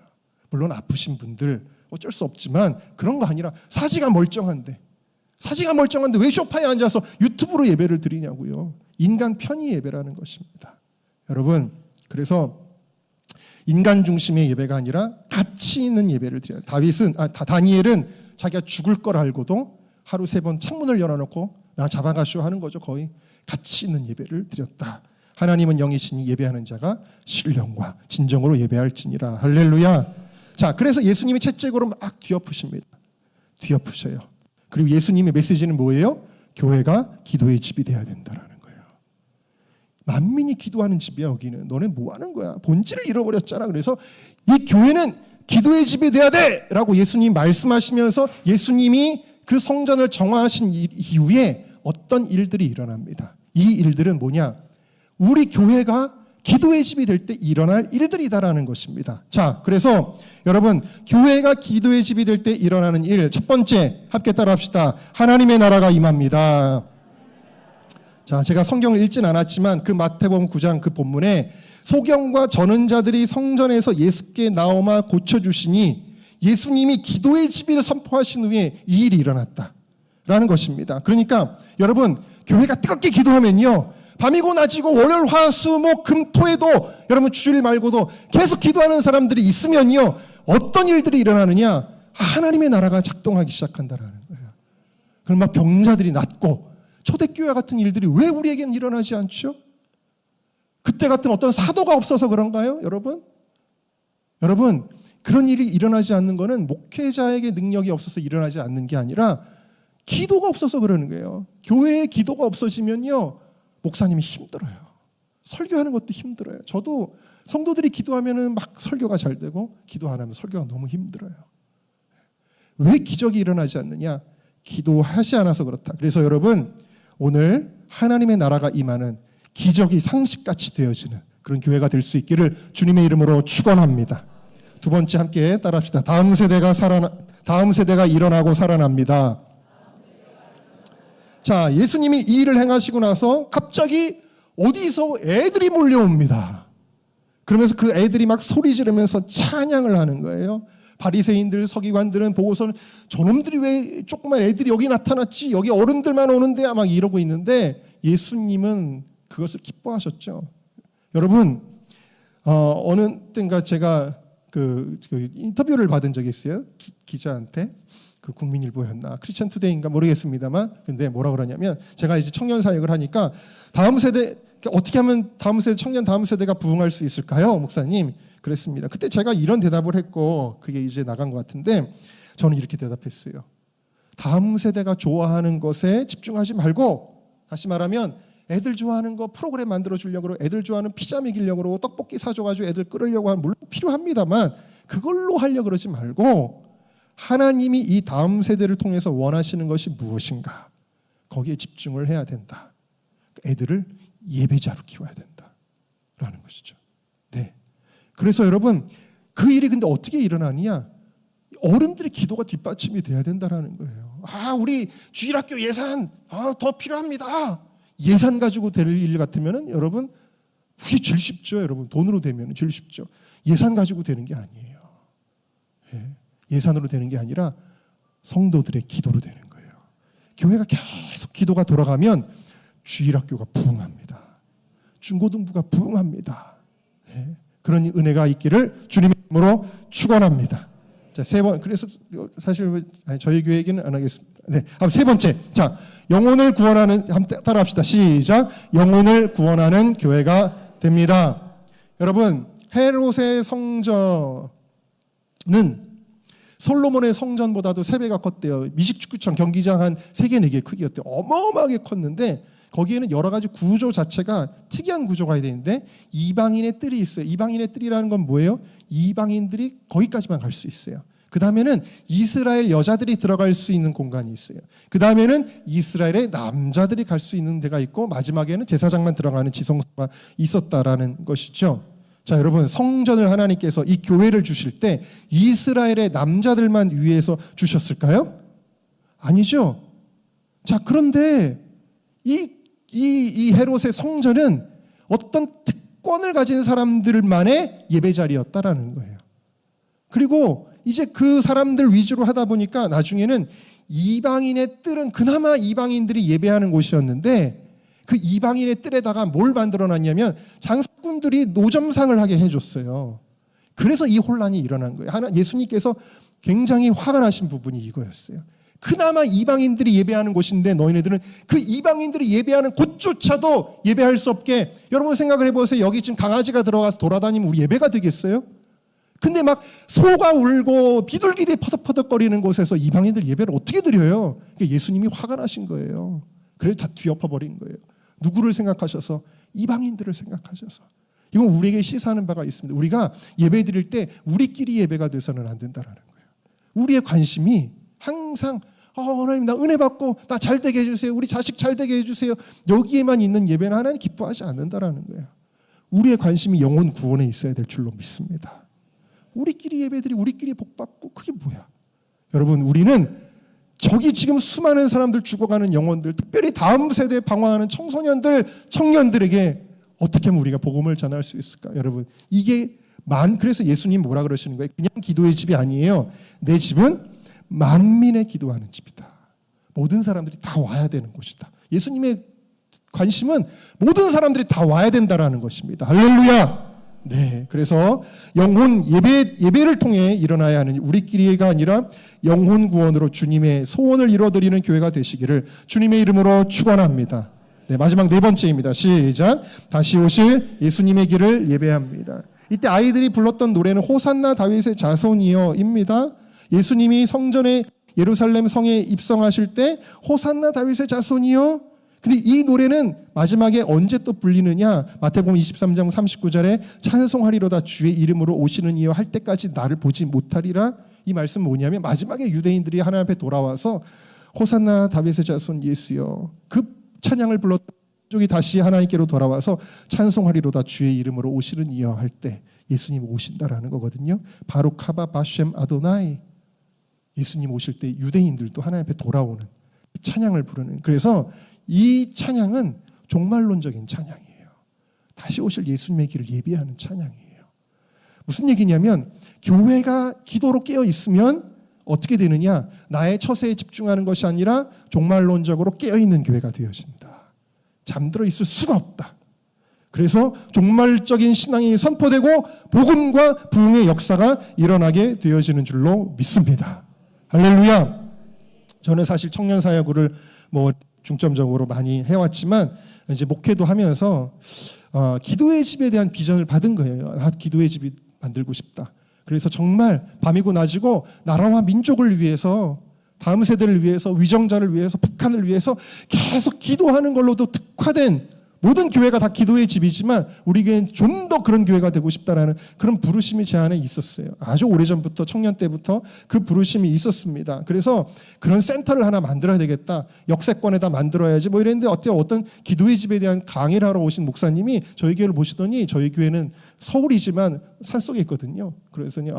물론 아프신 분들 어쩔 수 없지만 그런 거 아니라 사지가 멀쩡한데 왜 소파에 앉아서 유튜브로 예배를 드리냐고요. 인간 편의 예배라는 것입니다. 여러분 그래서 인간 중심의 예배가 아니라 가치 있는 예배를 드려요. 다니엘은 자기가 죽을 걸 알고도 하루 3번 창문을 열어놓고 나 잡아가시오 하는 거죠. 거의 가치 있는 예배를 드렸다. 하나님은 영이시니 예배하는 자가 신령과 진정으로 예배할지니라. 할렐루야. 자, 그래서 예수님이 채찍으로 막 뒤엎으십니다. 뒤엎으셔요. 그리고 예수님의 메시지는 뭐예요? 교회가 기도의 집이 돼야 된다라는 거예요. 만민이 기도하는 집이야 여기는. 너네 뭐 하는 거야? 본질을 잃어버렸잖아. 그래서 이 교회는 기도의 집이 돼야 돼! 라고 예수님이 말씀하시면서 예수님이 그 성전을 정화하신 이후에 어떤 일들이 일어납니다. 이 일들은 뭐냐? 우리 교회가 기도의 집이 될 때 일어날 일들이다라는 것입니다. 자, 그래서 여러분 교회가 기도의 집이 될 때 일어나는 일, 첫 번째 함께 따라합시다. 하나님의 나라가 임합니다. 자, 제가 성경을 읽진 않았지만 그 마태복음 9장 그 본문에 소경과 전은자들이 성전에서 예수께 나오마 고쳐주시니 예수님이 기도의 집을 선포하신 후에 이 일이 일어났다라는 것입니다. 그러니까 여러분 교회가 뜨겁게 기도하면요 밤이고 낮이고 월요일 화수목 금토에도 여러분 주일 말고도 계속 기도하는 사람들이 있으면요 어떤 일들이 일어나느냐? 하나님의 나라가 작동하기 시작한다라는 거예요. 그럼 막 병자들이 낫고 초대교회 같은 일들이 왜 우리에게는 일어나지 않죠? 그때 같은 어떤 사도가 없어서 그런가요? 여러분 그런 일이 일어나지 않는 것은 목회자에게 능력이 없어서 일어나지 않는 게 아니라 기도가 없어서 그러는 거예요. 교회에 기도가 없어지면요 목사님이 힘들어요. 설교하는 것도 힘들어요. 저도 성도들이 기도하면은 막 설교가 잘 되고 기도 안 하면 설교가 너무 힘들어요. 왜 기적이 일어나지 않느냐? 기도하지 않아서 그렇다. 그래서 여러분 오늘 하나님의 나라가 임하는 기적이 상식같이 되어지는 그런 교회가 될 수 있기를 주님의 이름으로 축원합니다. 두 번째 함께 따라합시다. 다음 세대가 일어나고 살아납니다. 자, 예수님이 이 일을 행하시고 나서 갑자기 어디서 애들이 몰려옵니다. 그러면서 그 애들이 막 소리 지르면서 찬양을 하는 거예요. 바리새인들, 서기관들은 보고서는 저놈들이 왜 조그만 애들이 여기 나타났지? 여기 어른들만 오는데 막 이러고 있는데 예수님은 그것을 기뻐하셨죠. 여러분 어느 때인가 제가 그 인터뷰를 받은 적이 있어요. 기자한테. 그 국민일보였나 크리스천 투데이인가 모르겠습니다만 근데 뭐라 그러냐면 제가 이제 청년 사역을 하니까 다음 세대 어떻게 하면 다음 세대가 부흥할 수 있을까요 목사님? 그랬습니다. 그때 제가 이런 대답을 했고 그게 이제 나간 것 같은데 저는 이렇게 대답했어요. 다음 세대가 좋아하는 것에 집중하지 말고, 다시 말하면 애들 좋아하는 거 프로그램 만들어 주려고 그러고 애들 좋아하는 피자 먹이려고 그러고 떡볶이 사줘가지고 애들 끌으려고 하면 물론 필요합니다만 그걸로 하려고 그러지 말고 하나님이 이 다음 세대를 통해서 원하시는 것이 무엇인가, 거기에 집중을 해야 된다. 애들을 예배자로 키워야 된다라는 것이죠. 네. 그래서 여러분, 그 일이 근데 어떻게 일어나느냐? 어른들의 기도가 뒷받침이 돼야 된다라는 거예요. 우리 주일학교 예산 더 필요합니다. 예산 가지고 될 일 같으면은 여러분 그게 제일 쉽죠. 여러분 돈으로 되면 제일 쉽죠. 예산 가지고 되는 게 아니에요. 예산으로 되는 게 아니라 성도들의 기도로 되는 거예요. 교회가 계속 기도가 돌아가면 주일학교가 부흥합니다. 중고등부가 부흥합니다. 그런 은혜가 있기를 주님의 이름으로 축원합니다. 자, 세 번. 그래서 사실 저희 교회 얘기는 안 하겠습니다. 네, 세 번째. 자, 영혼을 구원하는, 한번 따라합시다. 시작. 영혼을 구원하는 교회가 됩니다. 여러분, 헤롯의 성전은 솔로몬의 성전보다도 3배가 컸대요. 미식축구장 경기장 한 3개, 4개 크기였대요. 어마어마하게 컸는데 거기에는 여러 가지 구조 자체가 특이한 구조가 되는데 이방인의 뜰이 있어요. 이방인의 뜰이라는 건 뭐예요? 이방인들이 거기까지만 갈 수 있어요. 그 다음에는 이스라엘 여자들이 들어갈 수 있는 공간이 있어요. 그 다음에는 이스라엘의 남자들이 갈 수 있는 데가 있고 마지막에는 제사장만 들어가는 지성소가 있었다라는 것이죠. 자, 여러분, 성전을 하나님께서 이 교회를 주실 때 이스라엘의 남자들만 위해서 주셨을까요? 아니죠. 자, 그런데 이 헤롯의 성전은 어떤 특권을 가진 사람들만의 예배자리였다라는 거예요. 그리고 이제 그 사람들 위주로 하다 보니까 나중에는 이방인의 뜰은 그나마 이방인들이 예배하는 곳이었는데 그 이방인의 뜰에다가 뭘 만들어놨냐면 장사꾼들이 노점상을 하게 해줬어요. 그래서 이 혼란이 일어난 거예요. 예수님께서 굉장히 화가 나신 부분이 이거였어요. 그나마 이방인들이 예배하는 곳인데 너희네들은 그 이방인들이 예배하는 곳조차도 예배할 수 없게, 여러분 생각을 해보세요. 여기 지금 강아지가 들어가서 돌아다니면 우리 예배가 되겠어요? 근데 막 소가 울고 비둘기들이 퍼덕퍼덕거리는 곳에서 이방인들 예배를 어떻게 드려요? 예수님이 화가 나신 거예요. 그래서 다 뒤엎어버린 거예요. 누구를 생각하셔서? 이방인들을 생각하셔서. 이건 우리에게 시사하는 바가 있습니다. 우리가 예배 드릴 때 우리끼리 예배가 돼서는 안 된다는 거예요. 우리의 관심이 항상 하나님 나 은혜 받고 나 잘 되게 해주세요. 우리 자식 잘 되게 해주세요. 여기에만 있는 예배는 하나님 기뻐하지 않는다라는 거예요. 우리의 관심이 영혼 구원에 있어야 될 줄로 믿습니다. 우리끼리 예배드리고 우리끼리 복받고 그게 뭐야? 여러분, 우리는 저기 지금 수많은 사람들 죽어가는 영혼들, 특별히 다음 세대에 방황하는 청소년들, 청년들에게 어떻게 하면 우리가 복음을 전할 수 있을까? 여러분, 이게 그래서 예수님 뭐라 그러시는 거예요? 그냥 기도의 집이 아니에요. 내 집은 만민의 기도하는 집이다. 모든 사람들이 다 와야 되는 곳이다. 예수님의 관심은 모든 사람들이 다 와야 된다라는 것입니다. 할렐루야. 네, 그래서 영혼 예배를 통해 일어나야 하는 우리끼리가 아니라 영혼 구원으로 주님의 소원을 이루어드리는 교회가 되시기를 주님의 이름으로 축원합니다. 네, 마지막 4번째입니다. 시작. 다시 오실 예수님의 길을 예배합니다. 이때 아이들이 불렀던 노래는 호산나 다윗의 자손이여입니다. 예수님이 성전에 예루살렘 성에 입성하실 때 호산나 다윗의 자손이여. 근데 이 노래는 마지막에 언제 또 불리느냐? 마태복음 23장 39절에 찬송하리로다 주의 이름으로 오시는 이여 할 때까지 나를 보지 못하리라. 이 말씀 뭐냐면 마지막에 유대인들이 하나님 앞에 돌아와서 호산나 다윗의 자손 예수여, 그 찬양을 불렀던 쪽이 다시 하나님께로 돌아와서 찬송하리로다 주의 이름으로 오시는 이여 할 때 예수님 오신다라는 거거든요. 바루카바 바셴 아도나이. 예수님 오실 때 유대인들도 하나님 앞에 돌아오는 찬양을 부르는. 그래서 이 찬양은 종말론적인 찬양이에요. 다시 오실 예수님의 길을 예비하는 찬양이에요. 무슨 얘기냐면 교회가 기도로 깨어 있으면 어떻게 되느냐? 나의 처세에 집중하는 것이 아니라 종말론적으로 깨어 있는 교회가 되어진다. 잠들어 있을 수가 없다. 그래서 종말적인 신앙이 선포되고 복음과 부흥의 역사가 일어나게 되어지는 줄로 믿습니다. 할렐루야. 저는 사실 청년 사역을 중점적으로 많이 해왔지만 이제 목회도 하면서 기도의 집에 대한 비전을 받은 거예요. 기도의 집이 만들고 싶다. 그래서 정말 밤이고 낮이고 나라와 민족을 위해서, 다음 세대를 위해서, 위정자를 위해서, 북한을 위해서 계속 기도하는 걸로도 특화된, 모든 교회가 다 기도의 집이지만 우리 교회는 좀 더 그런 교회가 되고 싶다라는 그런 부르심이 제 안에 있었어요. 아주 오래전부터, 청년 때부터 그 부르심이 있었습니다. 그래서 그런 센터를 하나 만들어야 되겠다. 역세권에다 만들어야지 뭐 이랬는데 어떤 기도의 집에 대한 강의를 하러 오신 목사님이 저희 교회를 보시더니, 저희 교회는 서울이지만 산속에 있거든요. 그래서니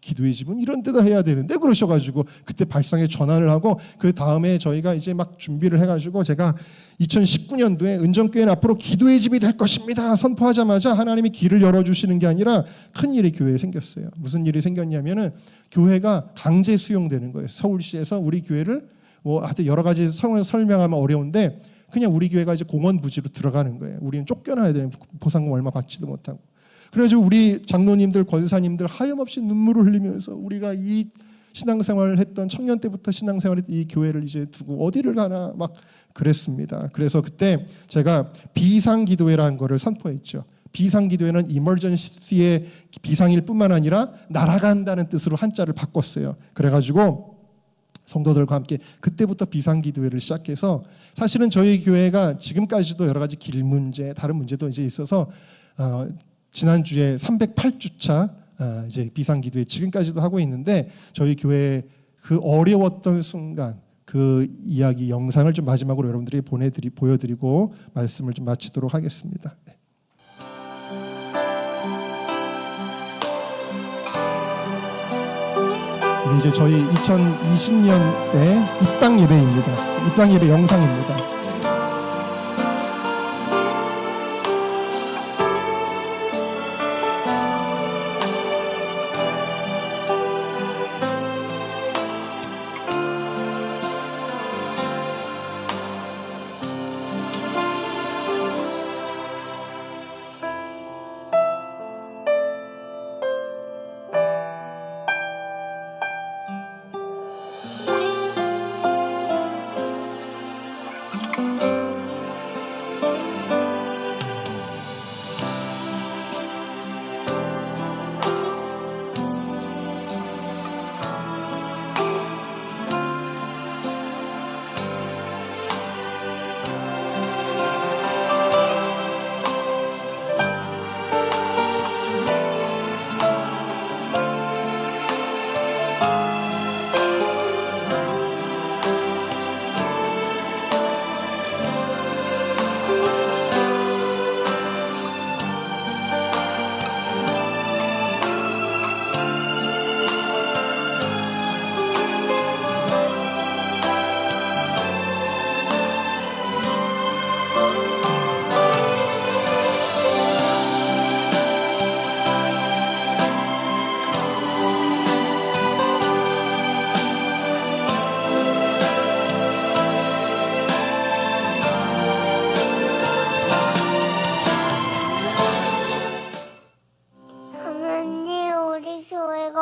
기도의 집은 이런 데다 해야 되는데 그러셔가지고 그때 발상에 전환을 하고, 그 다음에 저희가 이제 막 준비를 해가지고 제가 2019년도에 은정교회는 앞으로 기도의 집이 될 것입니다 선포하자마자 하나님이 길을 열어주시는 게 아니라 큰 일이 교회에 생겼어요. 무슨 일이 생겼냐면은 교회가 강제 수용되는 거예요. 서울시에서 우리 교회를 하여튼 여러 가지 설명하면 어려운데 그냥 우리 교회가 이제 공원 부지로 들어가는 거예요. 우리는 쫓겨나야 되는, 보상금 얼마 받지도 못하고. 그래가지고 우리 장로님들, 권사님들 하염없이 눈물을 흘리면서 우리가 이 신앙생활을 했던, 청년 때부터 신앙생활했던 이 교회를 이제 두고 어디를 가나 막 그랬습니다. 그래서 그때 제가 비상기도회라는 거를 선포했죠. 비상기도회는 이머전시의 비상일 뿐만 아니라 날아간다는 뜻으로 한자를 바꿨어요. 그래가지고 성도들과 함께 그때부터 비상기도회를 시작해서, 사실은 저희 교회가 지금까지도 여러 가지 길 문제, 다른 문제도 이제 있어서 지난주에 308주차 이제 비상기도회 지금까지도 하고 있는데, 저희 교회 그 어려웠던 순간 그 이야기 영상을 좀 마지막으로 여러분들이 보여드리고 말씀을 좀 마치도록 하겠습니다. 네. 이게 이제 저희 2020년 때 입당 예배입니다. 입당 예배 영상입니다.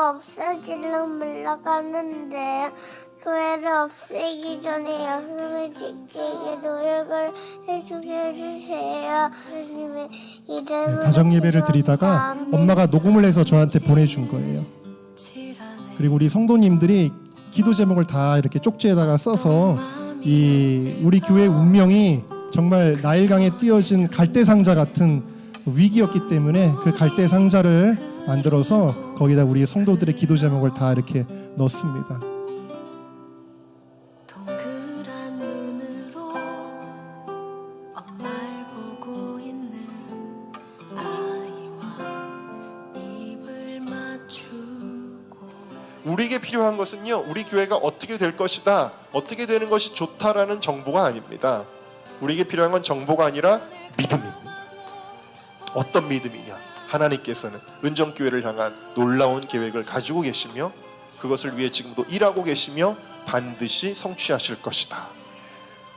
없어질러 물러가는데 교회를 없애기 전에 약속을 지키게 노력을 해주게 해주세요. 주님의 이름으로 가정 예배를 드리다가 엄마가 녹음을 해서 저한테 보내준 거예요. 그리고 우리 성도님들이 기도 제목을 다 이렇게 쪽지에다가 써서 이 우리 교회의 운명이 정말 나일강에 띄어진 갈대 상자 같은 위기였기 때문에 그 갈대 상자를 만들어서 거기다 우리 성도들의 기도 제목을 다 이렇게 넣습니다. 동그란 눈으로 엄마를 보고 있는 아이와 입을 맞추고 우리에게 필요한 것은요, 우리 교회가 어떻게 될 것이다, 어떻게 되는 것이 좋다라는 정보가 아닙니다. 우리에게 필요한 건 정보가 아니라 믿음입니다. 어떤 믿음이냐? 하나님께서는 은정교회를 향한 놀라운 계획을 가지고 계시며 그것을 위해 지금도 일하고 계시며 반드시 성취하실 것이다.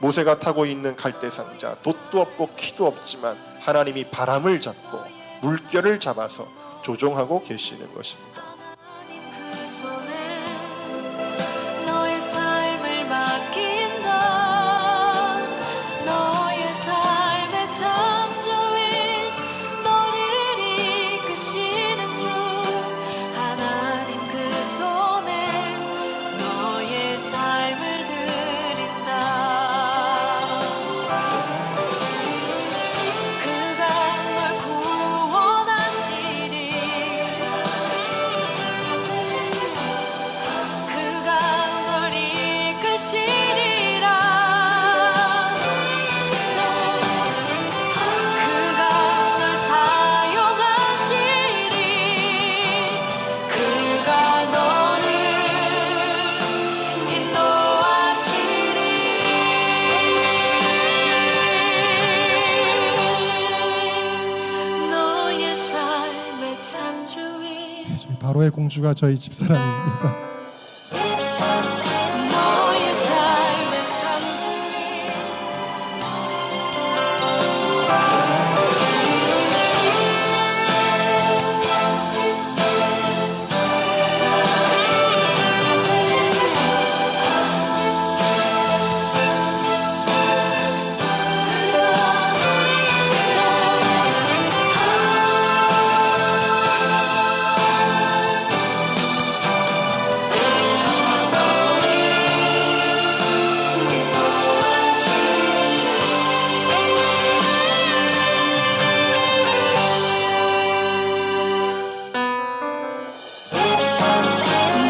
모세가 타고 있는 갈대상자, 돛도 없고 키도 없지만 하나님이 바람을 잡고 물결을 잡아서 조종하고 계시는 것입니다. 그 손에 너의 삶을 맡긴다. 너의 삶의 창조인 너를 이끄시는 주 바로의 공주가 저희 집사람입니다. 너의 삶의 창조인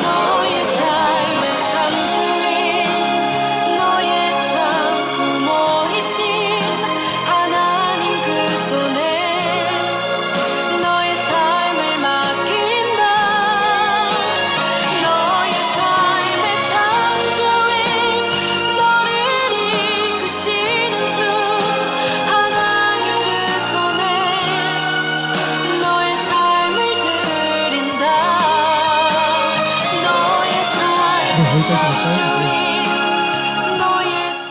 너의 삶의 창조인 너의 참 부모이신 하나님 그 손에 너의 삶을 맡긴다 너의 삶의 창조인 너를 이끄시는 주 하나님 그 손에 너의 삶을 드린다 너의 삶의 창조인 너의 참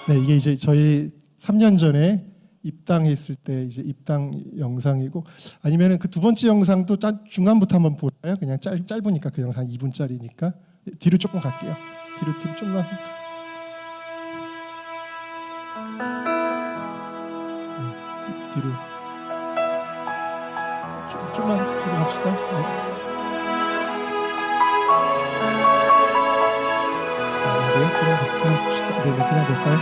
네, 이게 이제 저희 3년 전에 입당했을 때 이제 입당 영상이고 아니면은 그 두 번째 영상도 중간부터 한번 볼까요? 그냥 짧으니까 그 영상 2분짜리니까 뒤로 조금 갈게요. 뒤로 좀만 뒤로 좀만 뒤로 갑시다. 네. 안 돼요? 그냥 봅시다. 네네, 그냥 볼까요?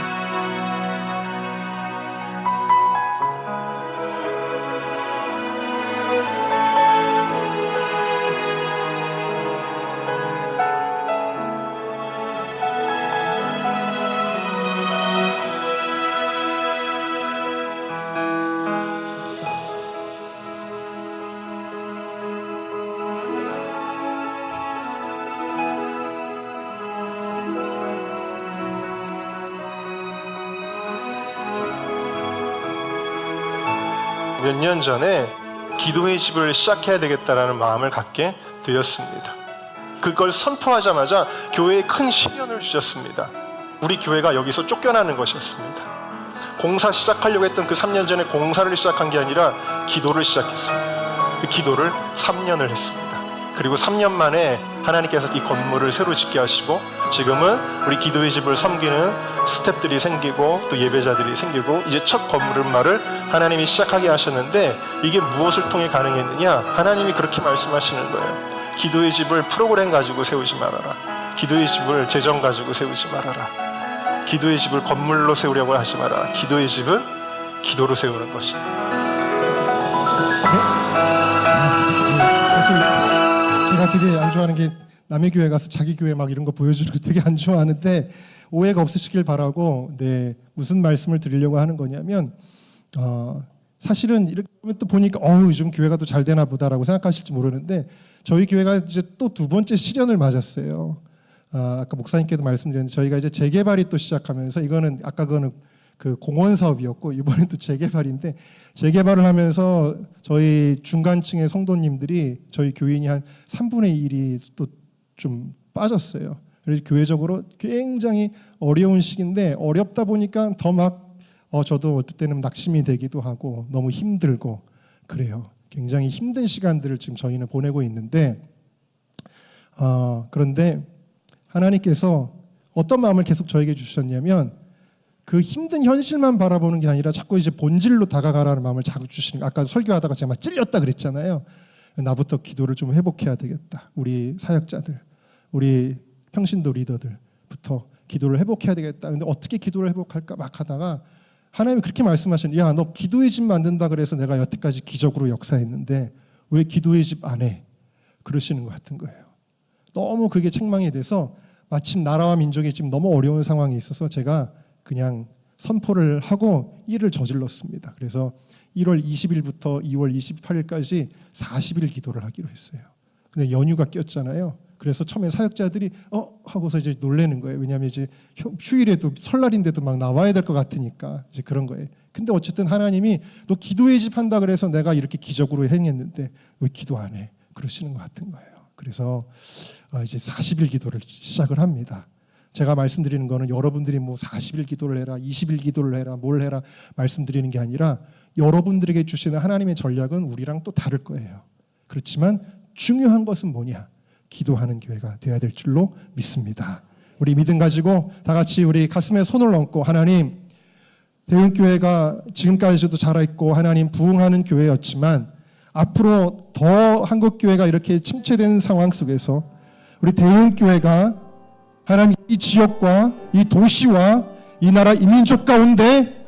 몇 년 전에 기도의 집을 시작해야 되겠다라는 마음을 갖게 되었습니다. 그걸 선포하자마자 교회에 큰 시련을 주셨습니다. 우리 교회가 여기서 쫓겨나는 것이었습니다. 공사 시작하려고 했던 그 3년 전에 공사를 시작한 게 아니라 기도를 시작했습니다. 그 기도를 3년을 했습니다. 그리고 3년 만에 하나님께서 이 건물을 새로 짓게 하시고 지금은 우리 기도의 집을 섬기는 스태프들이 생기고 또 예배자들이 생기고 이제 첫 건물을 하나님이 시작하게 하셨는데 이게 무엇을 통해 가능했느냐? 하나님이 그렇게 말씀하시는 거예요. 기도의 집을 프로그램 가지고 세우지 말아라. 기도의 집을 재정 가지고 세우지 말아라. 기도의 집을 건물로 세우려고 하지 마라. 기도의 집은 기도로 세우는 것이다. 사실 제가 되게 안 좋아하는 게 남의 교회 가서 자기 교회 막 이런 거 보여주는 거 되게 안 좋아하는데 오해가 없으시길 바라고 네, 무슨 말씀을 드리려고 하는 거냐면 사실은 이렇게 또 보니까 요즘 교회가 또 잘 되나 보다라고 생각하실지 모르는데 저희 교회가 이제 또 두 번째 시련을 맞았어요. 아까 목사님께도 말씀드렸는데 저희가 이제 재개발이 또 시작하면서 이거는 아까 그거는 그 공원 사업이었고 이번엔 또 재개발인데 재개발을 하면서 저희 중간층의 성도님들이 저희 교인이 한 3분의 1이 또 좀 빠졌어요. 그래서 교회적으로 굉장히 어려운 시기인데 어렵다 보니까 더 막 저도 어떨 때는 낙심이 되기도 하고 너무 힘들고 그래요. 굉장히 힘든 시간들을 지금 저희는 보내고 있는데 그런데 하나님께서 어떤 마음을 계속 저에게 주셨냐면 그 힘든 현실만 바라보는 게 아니라 자꾸 이제 본질로 다가가라는 마음을 자꾸 주시는 거예요. 아까 설교하다가 제가 막 찔렸다 그랬잖아요. 나부터 기도를 좀 회복해야 되겠다. 우리 사역자들, 우리 평신도 리더들부터 기도를 회복해야 되겠다. 근데 어떻게 기도를 회복할까 막 하다가 하나님이 그렇게 말씀하시는 야, 너 기도의 집 만든다 그래서 내가 여태까지 기적으로 역사했는데 왜 기도의 집 안 해? 그러시는 것 같은 거예요. 너무 그게 책망이 돼서 마침 나라와 민족이 지금 너무 어려운 상황이 있어서 제가 그냥 선포를 하고 일을 저질렀습니다. 그래서 1월 20일부터 2월 28일까지 40일 기도를 하기로 했어요. 근데 연휴가 꼈잖아요. 그래서 처음에 사역자들이 하고서 이제 놀라는 거예요. 왜냐하면 이제 휴일에도 설날인데도 막 나와야 될 것 같으니까 이제 그런 거예요. 근데 어쨌든 하나님이 너 기도의 집 한다 그래서 내가 이렇게 기적으로 행했는데 왜 기도 안 해? 그러시는 것 같은 거예요. 그래서 이제 40일 기도를 시작을 합니다. 제가 말씀드리는 거는 여러분들이 뭐 40일 기도를 해라, 20일 기도를 해라, 뭘 해라 말씀드리는 게 아니라 여러분들에게 주시는 하나님의 전략은 우리랑 또 다를 거예요. 그렇지만 중요한 것은 뭐냐? 기도하는 교회가 되어야 될 줄로 믿습니다. 우리 믿음 가지고 다 같이 우리 가슴에 손을 얹고, 하나님, 대흥교회가 지금까지도 자라있고 하나님 부흥하는 교회였지만 앞으로 더 한국교회가 이렇게 침체된 상황 속에서 우리 대흥교회가 하나님 이 지역과 이 도시와 이 나라 이민족 가운데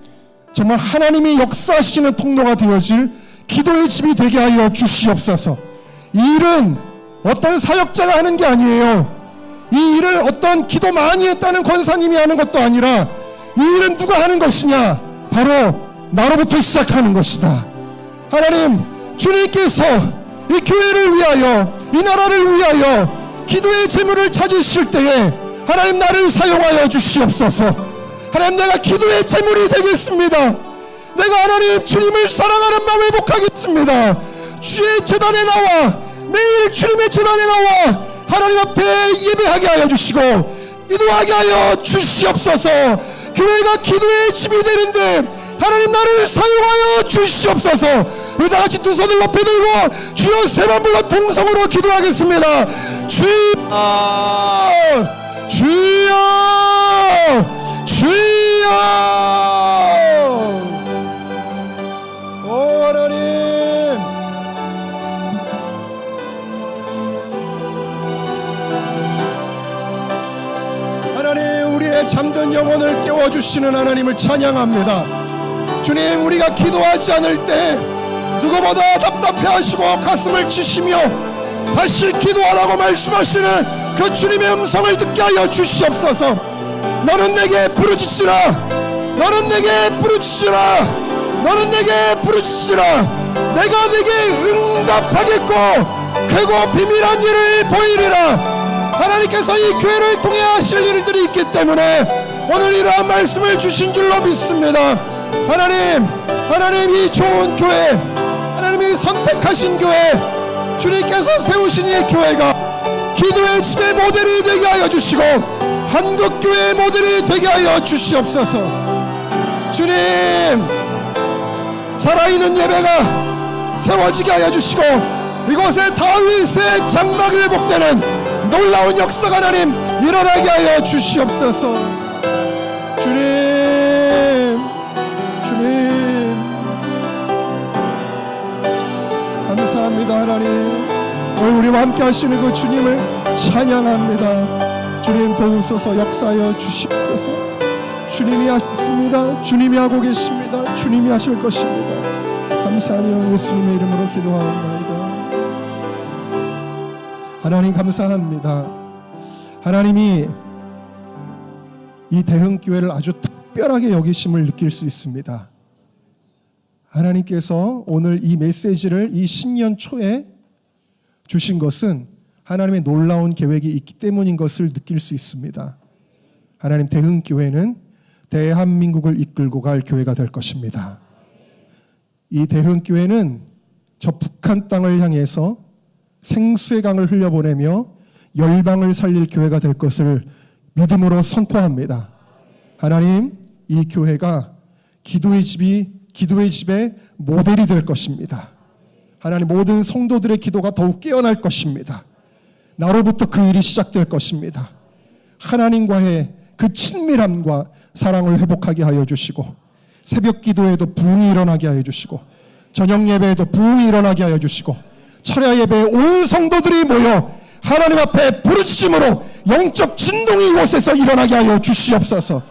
정말 하나님이 역사하시는 통로가 되어질 기도의 집이 되게 하여 주시옵소서. 이 일은 어떤 사역자가 하는 게 아니에요. 이 일을 어떤 기도 많이 했다는 권사님이 하는 것도 아니라 이 일은 누가 하는 것이냐? 바로 나로부터 시작하는 것이다. 하나님, 주님께서 이 교회를 위하여, 이 나라를 위하여 기도의 재물을 찾으실 때에 하나님 나를 사용하여 주시옵소서. 하나님, 내가 기도의 재물이 되겠습니다. 내가 하나님 주님을 사랑하는 마음 회복하겠습니다. 주의 제단에 나와, 매일 주님의 제단에 나와 하나님 앞에 예배하게 하여 주시고 기도하게 하여 주시옵소서. 교회가 기도의 집이 되는데 하나님 나를 사용하여 주시옵소서. 우리 다 같이 두 손을 높이 들고 주여 세번 불러 통성으로 기도하겠습니다. 주여, 주여, 주여. 오 하나님, 하나님, 우리의 잠든 영혼을 깨워주시는 하나님을 찬양합니다. 주님, 우리가 기도하지 않을 때 누구보다 답답해하시고 가슴을 치시며 다시 기도하라고 말씀하시는 그 주님의 음성을 듣게 하여 주시옵소서. 너는 내게 부르짖으라, 너는 내게 부르짖으라, 너는 내게 부르짖으라. 내가 내게 응답하겠고 크고 비밀한 일을 보이리라. 하나님께서 이 교회를 통해 하실 일들이 있기 때문에 오늘 이러한 말씀을 주신 줄로 믿습니다. 하나님, 하나님, 이 좋은 교회, 하나님이 선택하신 교회, 주님께서 세우신 이 교회가 기도의 집의 모델이 되게 하여 주시고 한국교회의 모델이 되게 하여 주시옵소서. 주님, 살아있는 예배가 세워지게 하여 주시고 이곳에 다윗의 장막이 회복되는 놀라운 역사가 하나님 일어나게 하여 주시옵소서. 주님, 주님, 감사합니다. 하나님, 오늘 우리와 함께 하시는 그 주님을 찬양합니다. 주님, 도우소서, 역사하여 주시옵소서. 주님이 하셨습니다. 주님이 하고 계십니다. 주님이 하실 것입니다. 감사하며 예수님의 이름으로 기도하옵나이다. 하나님, 감사합니다. 하나님이 이 대흥교회를 아주 특별하게 여기심을 느낄 수 있습니다. 하나님께서 오늘 이 메시지를 이 신년 초에 주신 것은 하나님의 놀라운 계획이 있기 때문인 것을 느낄 수 있습니다. 하나님, 대흥교회는 대한민국을 이끌고 갈 교회가 될 것입니다. 이 대흥교회는 저 북한 땅을 향해서 생수의 강을 흘려보내며 열방을 살릴 교회가 될 것을 믿음으로 선포합니다. 하나님, 이 교회가 기도의 집의 모델이 될 것입니다. 하나님, 모든 성도들의 기도가 더욱 깨어날 것입니다. 나로부터 그 일이 시작될 것입니다. 하나님과의 그 친밀함과 사랑을 회복하게 하여 주시고 새벽 기도에도 부흥이 일어나게 하여 주시고 저녁 예배에도 부흥이 일어나게 하여 주시고 철야 예배에 온 성도들이 모여 하나님 앞에 부르짖음으로 영적 진동이 이곳에서 일어나게 하여 주시옵소서.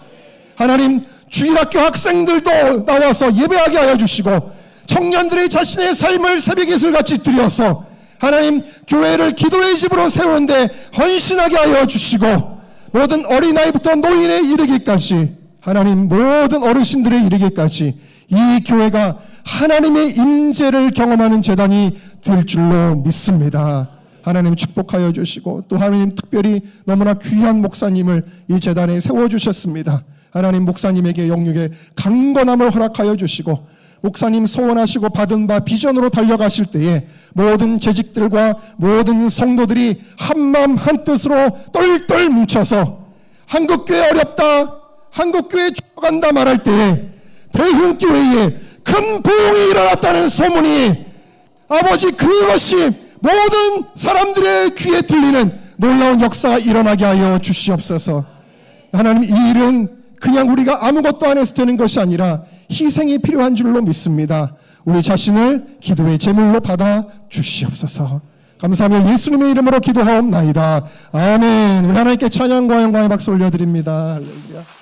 하나님, 주일학교 학생들도 나와서 예배하게 하여 주시고 청년들이 자신의 삶을 새벽이슬같이 드려서 하나님 교회를 기도의 집으로 세우는데 헌신하게 하여 주시고 모든 어린아이부터 노인에 이르기까지 하나님 모든 어르신들에 이르기까지 이 교회가 하나님의 임재를 경험하는 제단이 될 줄로 믿습니다. 하나님 축복하여 주시고 또 하나님 특별히 너무나 귀한 목사님을 이 제단에 세워주셨습니다. 하나님 목사님에게 영육의 강건함을 허락하여 주시고 목사님 소원하시고 받은 바 비전으로 달려가실 때에 모든 재직들과 모든 성도들이 한마음 한뜻으로 똘똘 뭉쳐서 한국교회 어렵다, 한국교회 죽어간다 말할 때에 대흥교회에 큰 부흥이 일어났다는 소문이 아버지 그것이 모든 사람들의 귀에 들리는 놀라운 역사가 일어나게 하여 주시옵소서. 하나님, 이 일은 그냥 우리가 아무것도 안 해서 되는 것이 아니라 희생이 필요한 줄로 믿습니다. 우리 자신을 기도의 제물로 받아 주시옵소서. 감사하며 예수님의 이름으로 기도하옵나이다. 아멘. 우리 하나님께 찬양과 영광의 박수 올려드립니다. 할렐루야.